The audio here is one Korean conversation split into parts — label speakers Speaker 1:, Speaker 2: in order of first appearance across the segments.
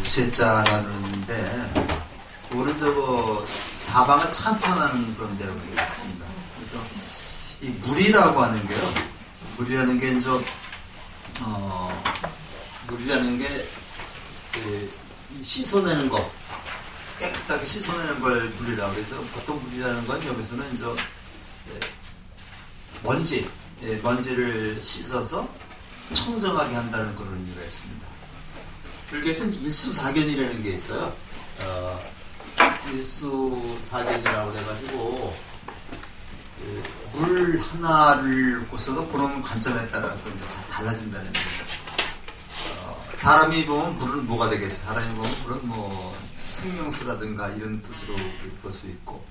Speaker 1: 부채자라는데 그거는 사방을 찬탄하는 그런 내용이 있습니다. 그래서 이 물이라고 하는 게요. 물이라는 게 물이라는 게 씻어내는 거, 깨끗하게 씻어내는 걸 물이라고 그래서 보통 물이라는 건 여기서는 먼지를 씻어서 청정하게 한다는 그런 의미가 있습니다. 불교에서는 일수사견이라는 게 있어요. 일수사견이라고 해가지고 물 하나를 놓고서도 보는 관점에 따라서 이제 다 달라진다는 거죠. 사람이 보면 물은 뭐가 되겠어요? 사람이 보면 물은 뭐 생명수라든가 이런 뜻으로 볼 수 있고,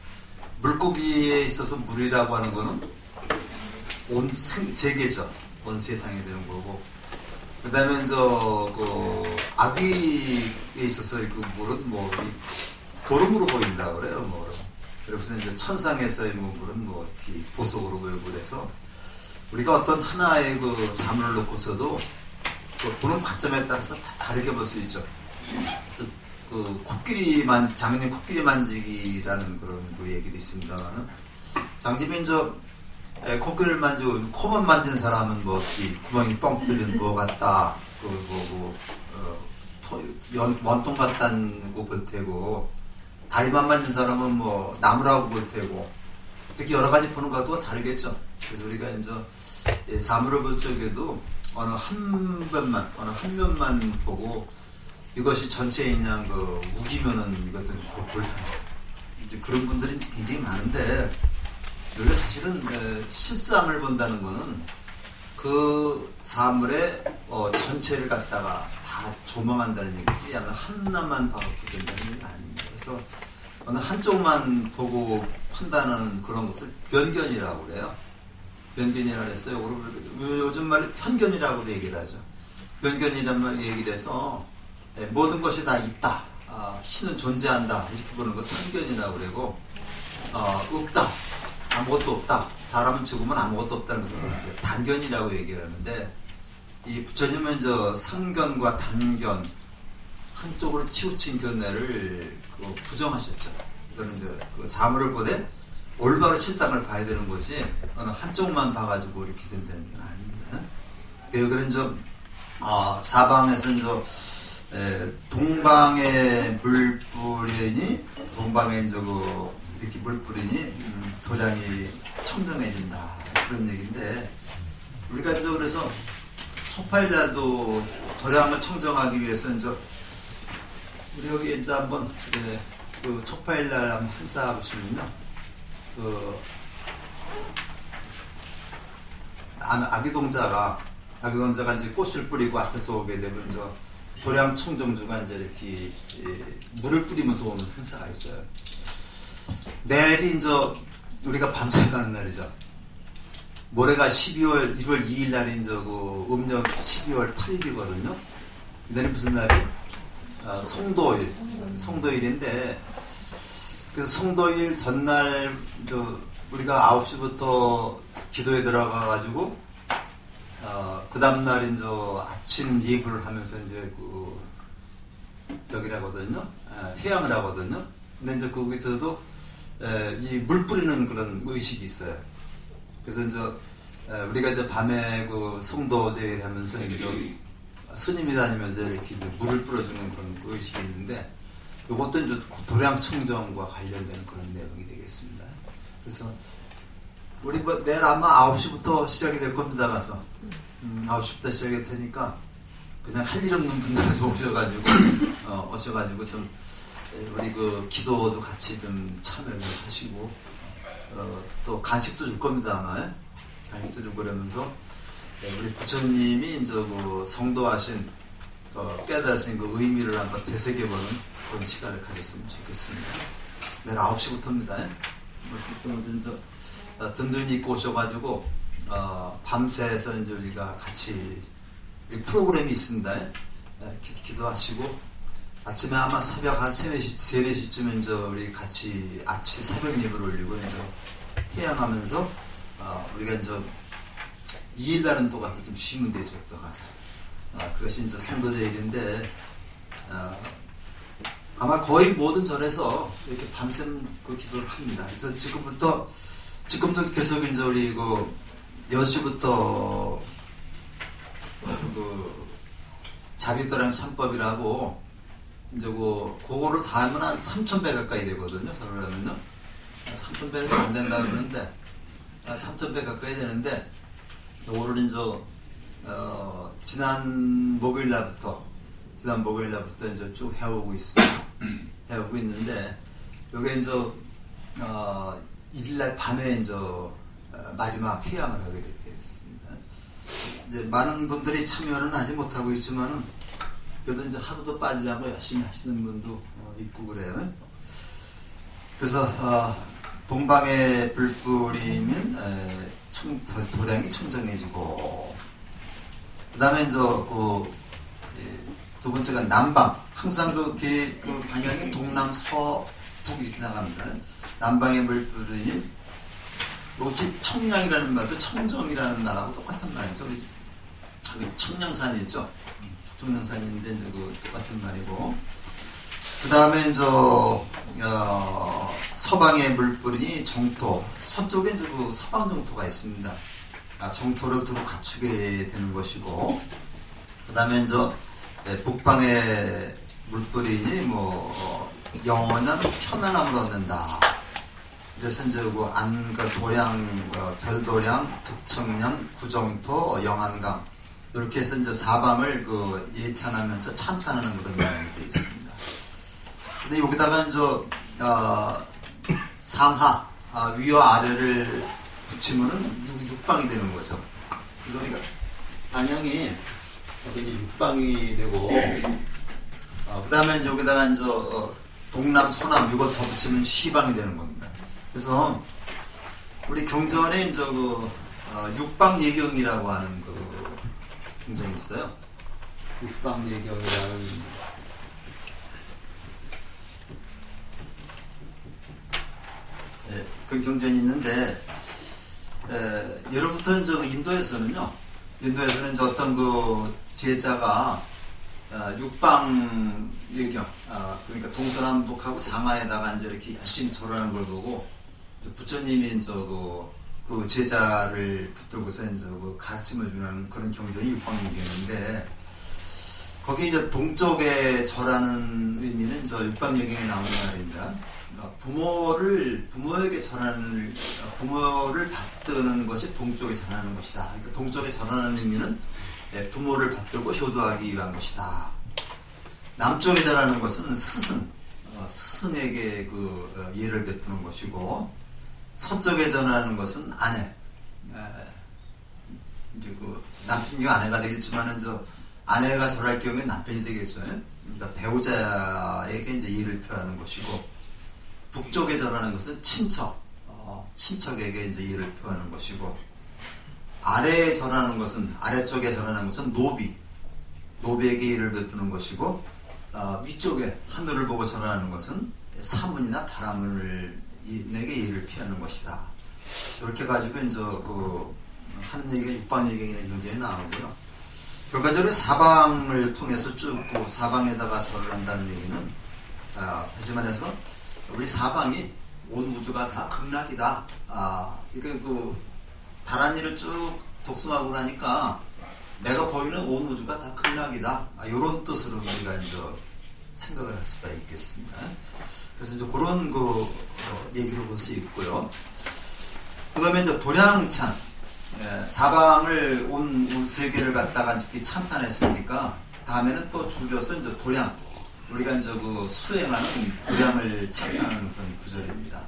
Speaker 1: 물고기에 있어서 물이라고 하는 거는 온 세계죠. 온 세상에 되는 거고, 그 다음에 아귀에 있어서 그 물은 고름으로 보인다고 그래요. 그래서 이제 천상에서의 물은 이렇게 보석으로 보이고 그래서 우리가 어떤 하나의 그 사물을 놓고서도 보는 관점에 따라서 다 다르게 볼 수 있죠. 그래서 장님 코끼리 만지기라는 그런 그 얘기도 있습니다만은, 장님이 코끼리를 만지고 코만 만진 사람은 구멍이 뻥 뚫린 거 같다, 원통 같다는 거 볼 테고, 다리만 만진 사람은 나무라고 볼 테고, 특히 여러 가지 보는 것도 다르겠죠. 그래서 우리가 사물을 볼 적에도 어느 한 면만 보고 이것이 전체인 양 우기면은 이것도 곤란하죠. 이제 그런 분들이 굉장히 많은데, 우리가 사실은 실상을 본다는 거는 그 사물의 전체를 갖다가 다 조망한다는 얘기지, 하나만 봐도 된다는 얘기는 아닙니다. 그래서 어느 한쪽만 보고 판단하는 그런 것을 변견이라고 그래요. 변견이라고 했어요. 요즘 말에 편견이라고도 얘기를 하죠. 변견이라는 얘기를 해서 모든 것이 다 있다, 신은 존재한다, 이렇게 보는 것 상견이라고 그러고, 없다, 아무것도 없다, 사람은 죽으면 아무것도 없다는 것을 단견이라고 얘기를 하는데, 이 부처님은 상견과 단견 한쪽으로 치우친 견해를 부정하셨죠. 이거는 그 사물을 보되 올바로 실상을 봐야 되는 것이 어느 한쪽만 봐가지고 이렇게 된다는 건 아닙니다. 그런 사방에서 동방의 물뿌리니, 동방에 이렇게 물뿌리니 도량이 청정해진다, 그런 얘기인데, 우리가 그래서 초파일날도 도량을 청정하기 위해서 우리 여기 한번 그 초파일날 한번 행사 보시면요, 아기동자가 이제 꽃을 뿌리고 앞에서 오게 되면 도량 청정주가 이렇게 물을 뿌리면서 오는 행사가 있어요. 내일이 우리가 밤새 가는 날이죠. 모레가 1월 2일 날이 음력 12월 8일이거든요. 내일은 무슨 날이? 송도일인데, 그래서 송도일 전날 우리가 9시부터 기도에 들어가가지고 그 다음날 아침 예불을 하면서 저기라거든요, 해양을 하거든요. 근데 거기서도 이 물 뿌리는 그런 의식이 있어요. 그래서 우리가 밤에 송도제를 하면서 스님이 다니면서 이렇게 물을 뿌려주는 그런 의식이 있는데, 이것도 도량 청정과 관련된 그런 내용이 되겠습니다. 그래서 우리 내일 아마 9시부터 시작이 될 겁니다. 가서 9시부터 시작이 될 테니까 그냥 할 일 없는 분들도 오셔가지고 좀 우리 기도도 같이 좀 참여를 하시고, 또 간식도 줄 겁니다. 아마 간식도 주고 그러면서 우리 부처님이 성도하신 깨달으신 그 의미를 한번 되새겨보는 그런 시간을 가졌으면 좋겠습니다. 내일 9시부터입니다. 든든히 입고 오셔가지고 밤새서 우리가 같이 프로그램이 있습니다. 기도하시고 아침에 아마 새벽 한 3-4시쯤에 우리 같이 아침 새벽 예배를 올리고 해양하면서 우리가 2일날은 또 가서 좀 쉬면 되죠. 또 가서 그것이 성도제일인데 아마 거의 모든 절에서 이렇게 밤샘 그 기도를 합니다. 그래서 지금도 계속 이제 우리 그 10시부터 그 자비도량 참법이라고 이제 그거를 다 하면 한 3,000배 가까이 되거든요. 그러면은 3,000배는 안 된다 그러는데 3,000배 가까이 되는데 오늘 이제 지난 목요일 날부터 이제 쭉 해오고 있습니다. 해오고 있는데 여기 이제 일일날 밤에 이제 마지막 회양을 하게 됐습니다. 이제 많은 분들이 참여는 하지 못하고 있지만은 그래도 이제 하루도 빠지지 않고 열심히 하시는 분도 있고 그래요. 그래서 동방에 불 뿌리면 도량이 청정해지고, 그 다음에 이제 두 번째가 남방. 항상 그 방향이 동남, 서, 북 이렇게 나갑니다. 남방에 물 뿌리니 이것이 청량이라는 말도 청정이라는 말하고 똑같은 말이죠. 저기 청량산이 있죠. 청량산인데 이제 그 똑같은 말이고, 그 다음에 이제 서방에 물 뿌리니 정토. 서쪽에 이제 그 서방 정토가 있습니다. 정토를 두고 갖추게 되는 것이고, 그 다음에 이제 북방에 물 뿌리니 영원한 편안함을 얻는다. 그래서 이제 안과 도량, 별도량, 득청량, 구정토, 영안강 이렇게 해서 이제 사방을 예찬하면서 찬탄하는 그런 내용이 되어 있습니다. 근데 여기다가 이제 상하, 위와 아래를 붙이면은 육방이 되는 거죠. 그래서 우리가 방향이 이제 육방이 되고, 그 다음에 여기다가 이제 동남, 서남 이거 더 붙이면 시방이 되는 겁니다. 그래서 우리 경전에 이제 육방 예경이라고 하는 경전이 있어요. 육방 예경이라는 그 경전이 있는데, 예로부터 이제 인도에서는 이제 어떤 제자가 육방 예경, 그러니까 동서남북하고 상하에다가 이제 이렇게 열심히 절하는 걸 보고 부처님이 이제 그 제자를 붙들고서 이제 가르침을 주는 그런 경전이 육방 예경인데, 거기 이제 동쪽에 절하는 의미는 육방 예경에 나오는 말입니다. 부모에게 전하는, 부모를 받드는 것이 동쪽에 전하는 것이다. 그러니까 동쪽에 전하는 의미는 부모를 받들고 효도하기 위한 것이다. 남쪽에 전하는 것은 스승에게 예를 베푸는 것이고, 서쪽에 전하는 것은 아내, 이제 남편이 아내가 되겠지만은 아내가 절할 경우에 남편이 되겠죠. 그러니까 배우자에게 이제 예를 표하는 것이고, 북쪽에 절하는 것은 친척에게 이제 예를 표하는 것이고, 아래에 절하는 것은, 아래쪽에 절하는 것은 노비에게 예를 베푸는 것이고, 위쪽에 하늘을 보고 절하는 것은 사문이나 바람을 내게 예를 피하는 것이다. 이렇게 가지고 이제 하는 얘기가 육방예경이라는 경전에 나오고요. 결과적으로 사방을 통해서 쭉 사방에다가 절을 한다는 얘기는, 다시 말해서 우리 사방이 온 우주가 다 극락이다. 그러니까 다란이를 쭉 독성하고 나니까 내가 보이는 온 우주가 다 극락이다. 이런 뜻으로 우리가 이제 생각을 할 수가 있겠습니다. 그래서 이제 그런 얘기로 볼 수 있고요. 그다음에 이제 도량찬, 사방을 온 세계를 갖다가 이렇게 찬탄했으니까 다음에는 또 줄여서 이제 도량, 우리가 이제 수행하는 도량을 찬탄하는 그런 구절입니다.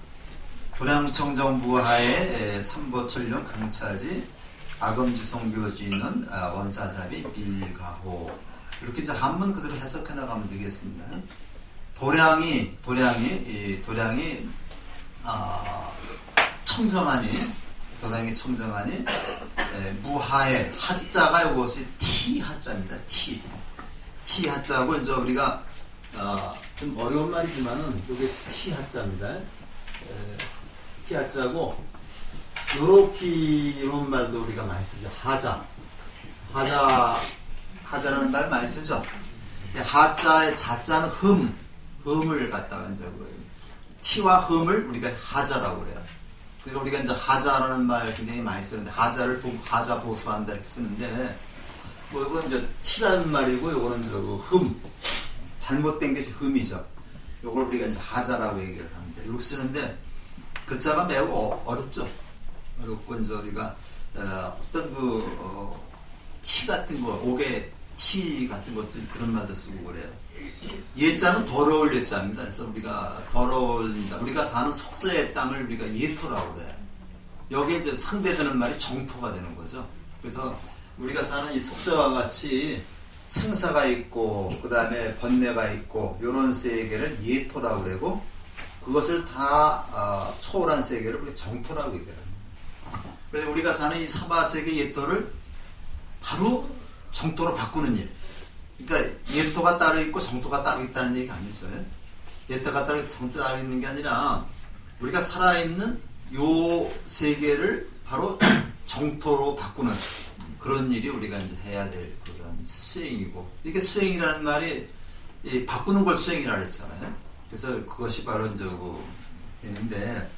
Speaker 1: 도량청정부하에 삼보철령 강차지 아검지성묘지는 원사자비 빌가호. 이렇게 이제 한문 그대로 해석해 나가면 되겠습니다. 도량이 청정하니 무하에 하자가 이것이 티 하자입니다. 티 하자고 이제 우리가 좀 어려운 말이지만은 이게 티 하자입니다. 티 하자고 요렇게 이런 말도 우리가 많이 쓰죠. 하자라는 말 많이 쓰죠. 하자의 자자는 흠을 갖다가 이제 티와 흠을 우리가 하자라고 그래요. 그러니까 우리가 이제 하자라는 말 굉장히 많이 쓰는데 하자를 하자 보수한다 이렇게 쓰는데 뭐 이건 이제 티라는 말이고 요거는 이제 그 흠 잘못된 게 흠이죠. 요걸 우리가 이제 하자라고 얘기를 하는데 이렇게 쓰는데 글자가 매우 어렵죠. 어렵고 이제 우리가 어떤 티 같은 거 옥의 티 같은 것도 그런 말도 쓰고 그래요. 예자는 더러울 예자입니다. 그래서 우리가 더러울다. 우리가 사는 속세의 땅을 우리가 예토라고 그래요. 여기에 이제 상대되는 말이 정토가 되는 거죠. 그래서 우리가 사는 이 속세와 같이 생사가 있고 그 다음에 번뇌가 있고 이런 세계를 예토라고 그러고 그것을 다 초월한 세계를 우리가 정토라고 얘기합니다. 그래서 우리가 사는 이 사바세계 예토를 바로 정토로 바꾸는 일. 그러니까 예토가 따로 있고 정토가 따로 있다는 얘기가 아니죠. 예토가 따로 있고 정토가 따로 있는 게 아니라 우리가 살아있는 요 세계를 바로 정토로 바꾸는 그런 일이 우리가 이제 해야 될 그런 수행이고 이게 수행이라는 말이 바꾸는 걸 수행이라고 했잖아요. 그래서 그것이 바로 이제 되는데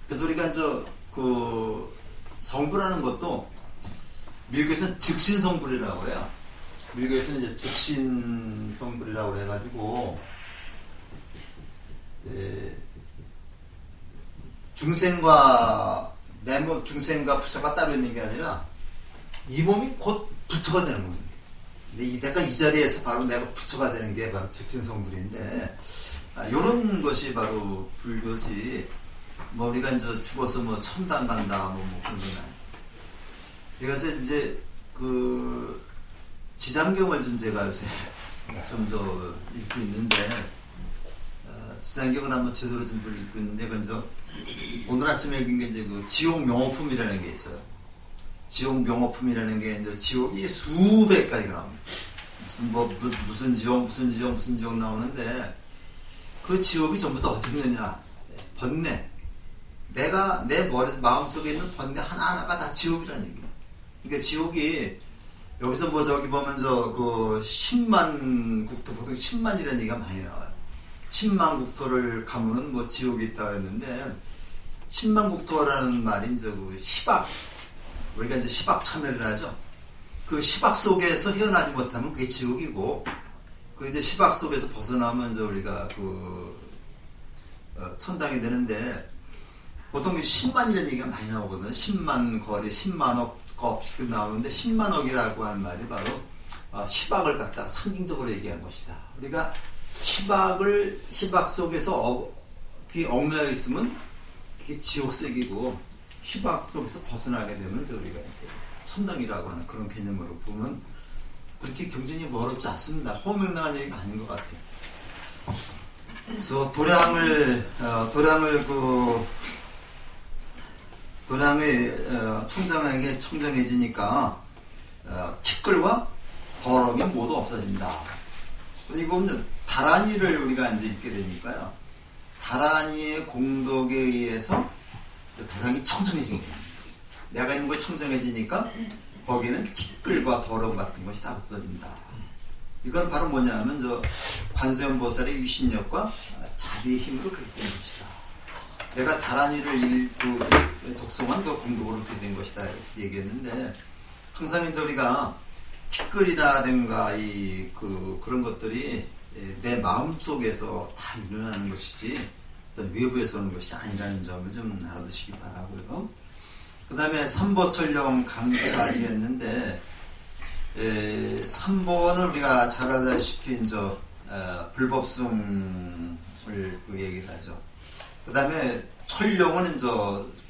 Speaker 1: 그래서 우리가 이제 그 성불하는 것도 밀교에서는 즉신성불이라고 해요. 밀교에서는 이제 즉신성불이라고 해가지고 중생과 내 몸, 중생과 부처가 따로 있는 게 아니라 이 몸이 곧 부처가 되는 겁니다. 근데 내가 이 자리에서 바로 내가 부처가 되는 게 바로 즉신성불인데 이런 것이 바로 불교지. 뭐 우리가 이제 죽어서 뭐 천당 간다 뭐 그런 건 아니에요. 그래서 이제 그 지장경을 좀 제가 요새 좀 더 읽고 있는데 지장경을 한번 제대로 좀 읽고 있는데 그건 오늘 아침에 읽은 게 이제 그 지옥 명호품이라는 게 있어요. 지옥 명호품이라는 게 이제 지옥이 수백 가지가 나옵니다. 무슨 지옥 나오는데 그 지옥이 전부 다 어떻게 있느냐? 번뇌. 내가 내 마음속에 있는 번뇌 하나하나가 다 지옥이라는 얘기예요. 그러니까 지옥이 여기서 뭐 저기 보면 그 10만 국토 보통 10만이라는 얘기가 많이 나와요. 10만 국토를 가면은 뭐 지옥이 있다고 했는데 10만 국토라는 말이 이제 그 시박 우리가 이제 시박 참여를 하죠. 그 시박 속에서 헤어나지 못하면 그게 지옥이고 그 이제 시박 속에서 벗어나면 이제 우리가 천당이 되는데 보통 10만이라는 얘기가 많이 나오거든요. 10만 거리, 10만억 거 나오는데 10만억이라고 하는 말이 바로 시박을 갖다 상징적으로 얘기한 것이다. 우리가 시박 속에서 얽매여 있으면 그게 지옥색이고 시박 속에서 벗어나게 되면 우리가 이제 천당이라고 하는 그런 개념으로 보면 그렇게 경전이 어렵지 않습니다. 허무맹랑한 얘기가 아닌 것 같아요. 그래서 도량의 청정에게 청정해지니까 티끌과 더러움이 모두 없어진다. 그리고 다란이를 우리가 이제 읽게 되니까요. 다란이의 공덕에 의해서 도량이 청정해진 거예요. 내가 있는 곳이 청정해지니까 거기는 티끌과 더러움 같은 것이 다 없어진다. 이건 바로 뭐냐면 관세음보살의 유신력과 자비의 힘으로 그렇게 된 것이다. 내가 다란이를 독송한 그 공덕으로 그렇게 된 것이다 이렇게 얘기했는데 항상 이제 우리가 티끌이라든가 그런 것들이 내 마음 속에서 다 일어나는 것이지 어떤 외부에서 오는 것이 아니라는 점을 좀 알아두시기 바라고요. 그 다음에 삼보철령 강차이했는데 3보는 우리가 잘 알다시피 불법승을 얘기를 하죠. 그 다음에 철룡은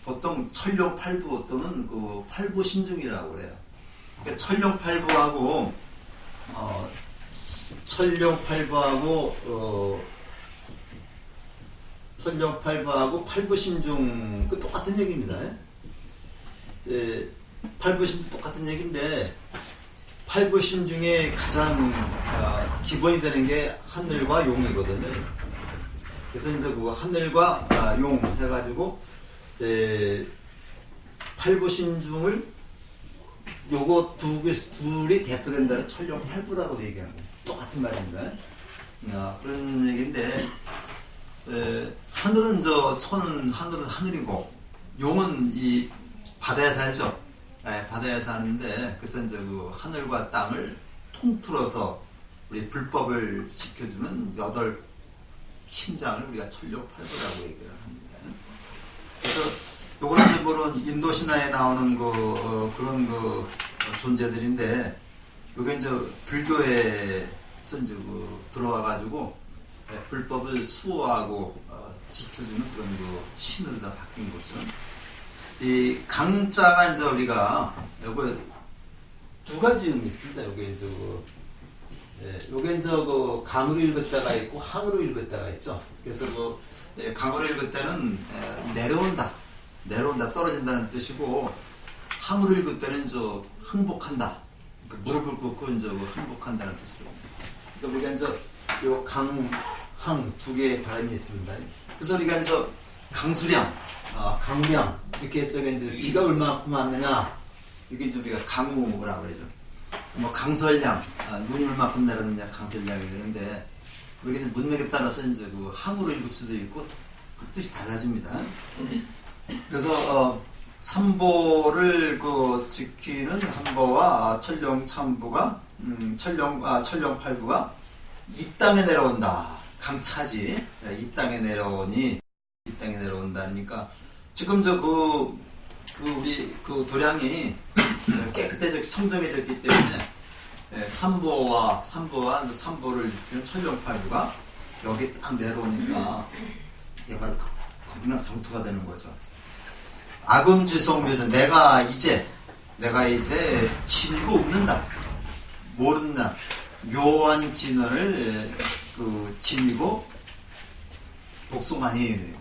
Speaker 1: 보통 철룡 8부 또는 8부 신중이라고 그래요. 그러니까 철룡 8부하고 철룡 8부 신중 똑같은 얘기입니다. 8부 신중 똑같은 얘기인데 8부 신중에 가장 기본이 되는 게 하늘과 용이거든요. 그래서 이제 하늘과 용 해가지고 8부 신중을 요거 둘이 대표된다는 철룡 8부라고 얘기하는 거예요. 똑같은 말입니다. 그런 얘기인데, 하늘은 천은 하늘은 하늘이고, 용은 이 바다에 살죠. 바다에 사는데, 그래서 이제 그 하늘과 땅을 통틀어서 우리 불법을 지켜주는 8신장을 우리가 천룡팔부라고 얘기를 합니다. 그래서 요거는 이제 물론 인도 신화에 나오는 그런 존재들인데, 요게 이제 불교에서 이제 들어와가지고 불법을 수호하고 지켜주는 그런 신으로 다 바뀐 거죠. 이 강자가 이제 우리가 요거 두 가지 의미 있습니다. 요게 이제 강으로 읽을 때가 있고 항으로 읽을 때가 있죠. 그래서 강으로 읽을 때는 내려온다, 떨어진다는 뜻이고, 항으로 읽을 때는 항복한다, 그러니까 무릎을 꿇고 이제 항복한다는 뜻으로. 그러니까 우리가 이제 요 항 두 개의 발음이 있습니다. 그래서 우리가 이제 강수량, 강량 이렇게 이제 비가 얼마큼 왔느냐, 이게 이제 우리가 강우라고 그러죠. 뭐 강설량, 눈이 얼마큼 내렸느냐 강설량이 되는데, 우리가 문맥에 따라서 이제 항으로 읽을 수도 있고 그 뜻이 달라집니다. 그래서 삼보를 지키는 한보와 천룡참부가 천룡팔부가 이 땅에 내려온다. 강차지. 이 땅에 내려오니 이 땅에 내려온다니까, 지금 우리 도량이 깨끗해졌기, 청정해졌기 때문에 삼보를 지키는 천룡팔부가 여기 딱 내려오니까 이게 바로 극락 정토가 되는 거죠. 아금지성묘에서 내가 이제 지니고 없는다, 모른다, 묘한 진언을 지니고 복숭아니,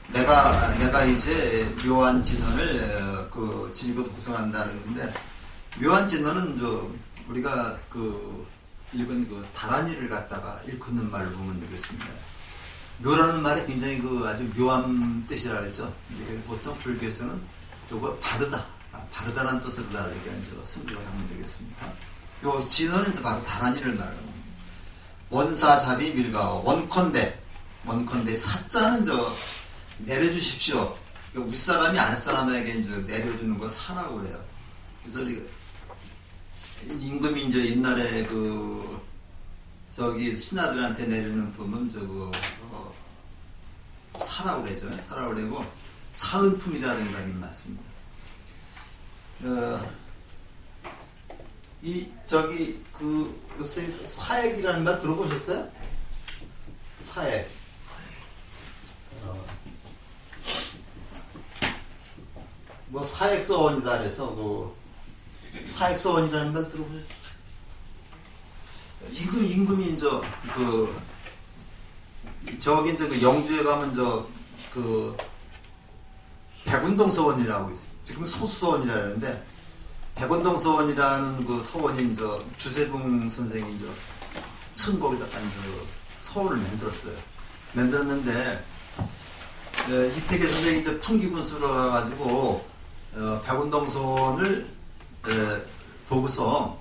Speaker 1: 내가 이제 묘한 진언을 지니고 독성한다는 건데, 묘한 진언은 우리가 읽은 다란이를 갖다가 일컫는 말을 보면 되겠습니다. 묘라는 말이 굉장히 아주 묘한 뜻이라 그랬죠. 보통 불교에서는 요거 바르다라는 뜻으로 이렇게 승부를 하면 되겠습니다. 요 진언은 이제 바로 다란이를 말합니다. 원사잡이 밀가어, 원컨대 사자는 내려주십시오. 윗사람이 아랫사람에게 이제 내려주는 거 사라고 그래요. 그래서 우리가 임금이 이제 옛날에 신하들한테 내리는 품은 사라고 그러죠. 사라고 그러고 사은품이라는 말이 맞습니다. 요새 사액이라는 말 들어보셨어요? 사액. 사액서원이다 그래서 사액서원이라는 말 들어보셨어요? 임금이 이제 저기 이제 영주에 가면 백운동서원이라고 있어요. 지금 소수서원이라 하는데, 백운동서원이라는 서원이 이제 주세붕 선생이 처음 거기다가 이제 서원을 만들었는데, 이태계 선생이 이제 풍기군수로 가가지고 백운동서원을 보고서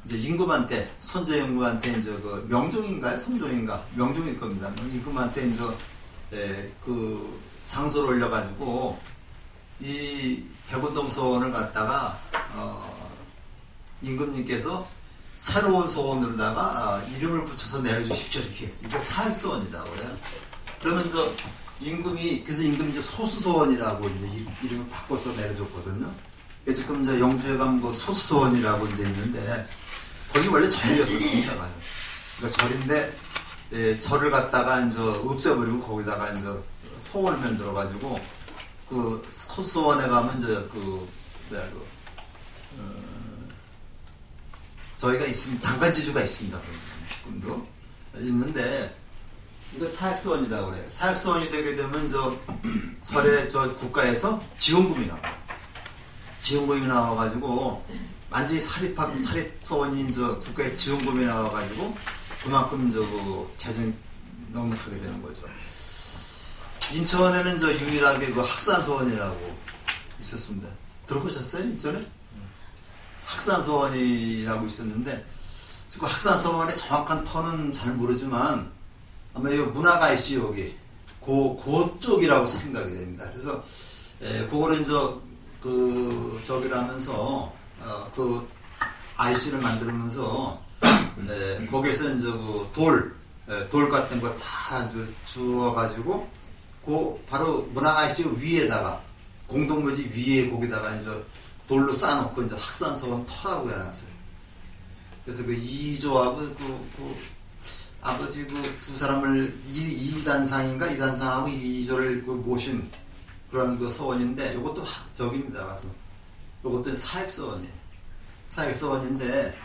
Speaker 1: 이제 임금한테, 선조임금한테 이제 명종인가요? 성종인가? 명종일 겁니다. 임금한테 이제 상소를 올려가지고 이 백운동서원을 갖다가 임금님께서 새로운 서원으로다가 이름을 붙여서 내려주십시오 이렇게 했어요. 이게 사액서원이라고 그래요. 그러면 임금이 이제 소수서원이라고 이제 이름을 바꿔서 내려줬거든요. 지금 이제 영주에 가면 소수서원이라고 이제 있는데, 거기 원래 절이었었습니다. 그러니까 절인데, 절을 갖다가 이제 없애버리고 거기다가 이제 소원을 만들어가지고, 소수서원에 가면 이제 저희가 있습니다. 당간지주가 있습니다. 지금도 있는데, 이거 사액서원이라고 그래요. 사액서원이 되게 되면 절에 국가에서 지원금이 나와요. 지원금이 나와가지고 완전히 사립서원이 국가에 지원금이 나와가지고 그만큼 재정이 넉넉하게 되는 거죠. 인천에는 유일하게 학산서원이라고 있었습니다. 들어보셨어요? 인천에? 학산서원이라고 있었는데, 그 학산서원의 정확한 터는 잘 모르지만 아마 이 문화가 있지 여기 그쪽이라고 생각이 됩니다. 그래서 그거를 이제 저기라면서 그 IC를 만들면서 거기에서 이제 그 돌 같은 거 다 주워가지고 바로 문화 IC 위에다가 공동묘지 위에 거기다가 이제 돌로 쌓아놓고 이제 학산서원 터라고 해놨어요. 그래서 그 이조하고 아버지 두 사람을 이단상인가 이단상하고 이조를 모신 그런 그 서원인데 이것도 저기입니다. 가서 이것도 사획서원이에요. 사획서원인데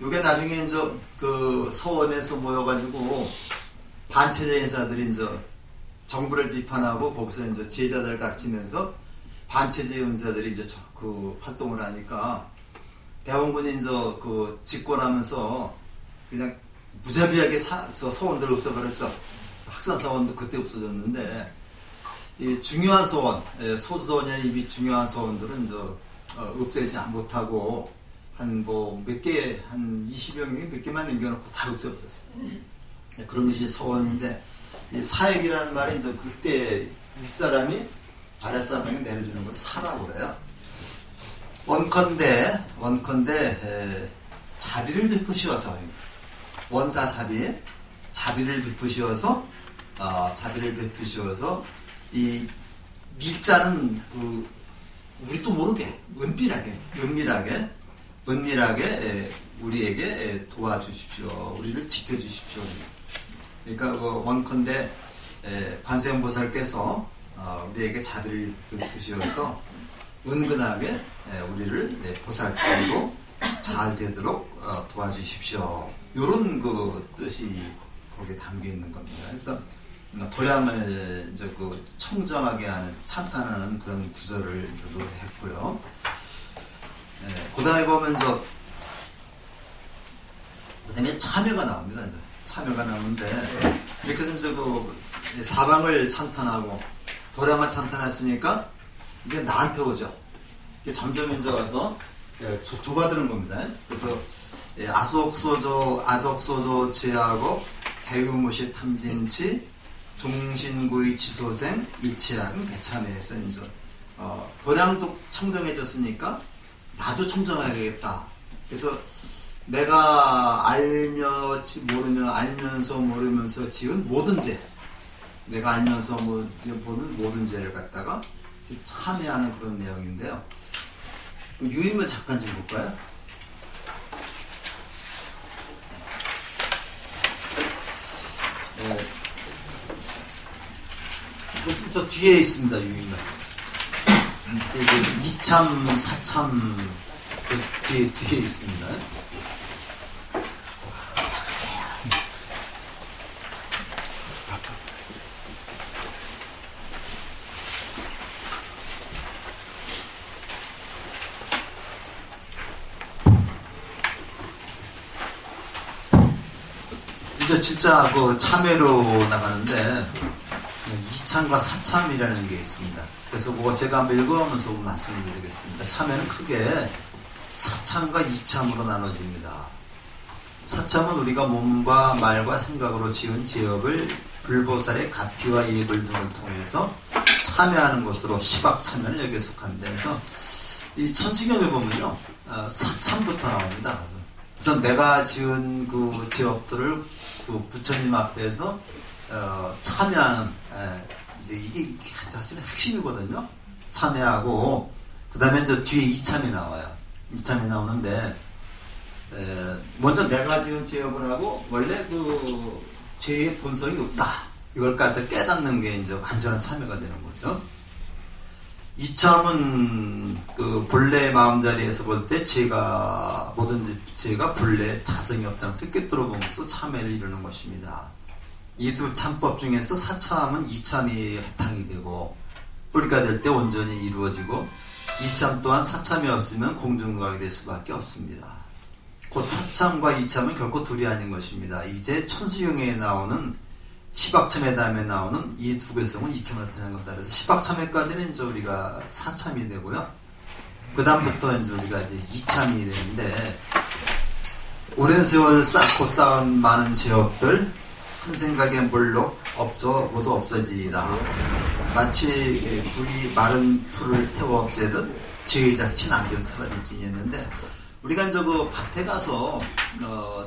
Speaker 1: 이게 나중에 이제 그 서원에서 모여가지고 반체제 인사들이 이제 정부를 비판하고 거기서 이제 제자들을 가르치면서 반체제 인사들이 이제 그 활동을 하니까 대원군이 이제 그 집권하면서 그냥 무자비하게 서원들 없애버렸죠. 학산서원도 그때 없어졌는데 이 중요한 서원, 소수서원이나 이 중요한 서원들은 이제 없애지 못하고 한 몇 개, 한 20여 명이 몇 개만 남겨놓고 다 없애버렸어요. 그런 것이 서원인데 이 사역이라는 말이 이제 그때 윗사람이 아랫사람에게 내려주는 것을 사라고 그래요. 원컨대 자비를 베푸시어서 원사 자비를 베푸시어서 이 밀자는 우리도 모르게 은밀하게 우리에게 도와주십시오. 우리를 지켜주십시오. 그러니까 원컨대 관세음보살께서 우리에게 자비를 베푸시어서 은근하게 우리를 보살피고 잘 되도록 도와주십시오. 이런 그 뜻이 거기에 담겨 있는 겁니다. 그래서 도량을 이제 그 청정하게 하는 찬탄하는 그런 구절을 노래했고요. 그다음에 보면 그다음에 참여가 나옵니다. 이제 참여가 나오는데 이렇게 해서 이제 그 사방을 찬탄하고 도량을 찬탄했으니까 이제 나한테 오죠. 점점 이제 와서 좁아드는 겁니다. 그래서 아속소조 제하고 대유무시 탐진치 종신구의 지소생 일치하는 대참회에서 이제 도량도 청정해졌으니까 나도 청정해야겠다. 그래서 내가 알면서 모르면서 지은 모든 죄, 내가 알면서 보는 모든 죄를 갖다가 참회하는 그런 내용인데요. 유인물 잠깐 좀 볼까요? 무슨 저 뒤에 있습니다. 유인물. 이참, 사참 뒤에 있습니다. 이제 진짜 그 참회로 나가는데 이참과 사참이라는 게 있습니다. 그래서 그거 제가 한번 읽어보면서 말씀을 드리겠습니다. 참회는 크게 사참과 이참으로 나눠집니다. 사참은 우리가 몸과 말과 생각으로 지은 죄업을 불보살의 가피와 예불 등을 통해서 참회하는 것으로 시박참회는 여기에 속합니다. 그래서 이 천지경에 보면요, 사참부터 나옵니다. 그래서 내가 지은 그 죄업들을 그 부처님 앞에서 참여하는 이제 이게 사실은 핵심이거든요. 참여하고 그 다음에 이제 뒤에 이참이 나와요. 이참이 나오는데 먼저 내가 지은 죄업을 하고 원래 그 죄의 본성이 없다. 이걸 갖다 깨닫는 게 이제 완전한 참여가 되는 거죠. 이참은 그 본래 마음자리에서 볼 때 죄가 뭐든지 죄가 본래 자성이 없다는 것을 꿰뚫어보면서 참회를 이루는 것입니다. 이 두 참법 중에서 사참은 이참이 바탕이 되고 뿌리가 될 때 온전히 이루어지고 이참 또한 사참이 없으면 공중각이 될 수밖에 없습니다. 그 사참과 이참은 결코 둘이 아닌 것입니다. 이제 천수경에 나오는 시박참회 다음에 나오는 이 두 개성은 이참을 나타내는 겁니다. 그래서 시박참회까지는 이제 우리가 사참이 되고요. 그 다음부터 이제 우리가 이제 이참이 되는데 오랜 세월 쌓고 쌓은 많은 제업들 한 생각에 몰록 모두 없어지다. 마치 불이 마른 풀을 태워 없애듯 죄의 자치 남겨 사라지지 했는데, 우리가 이제 그 밭에 가서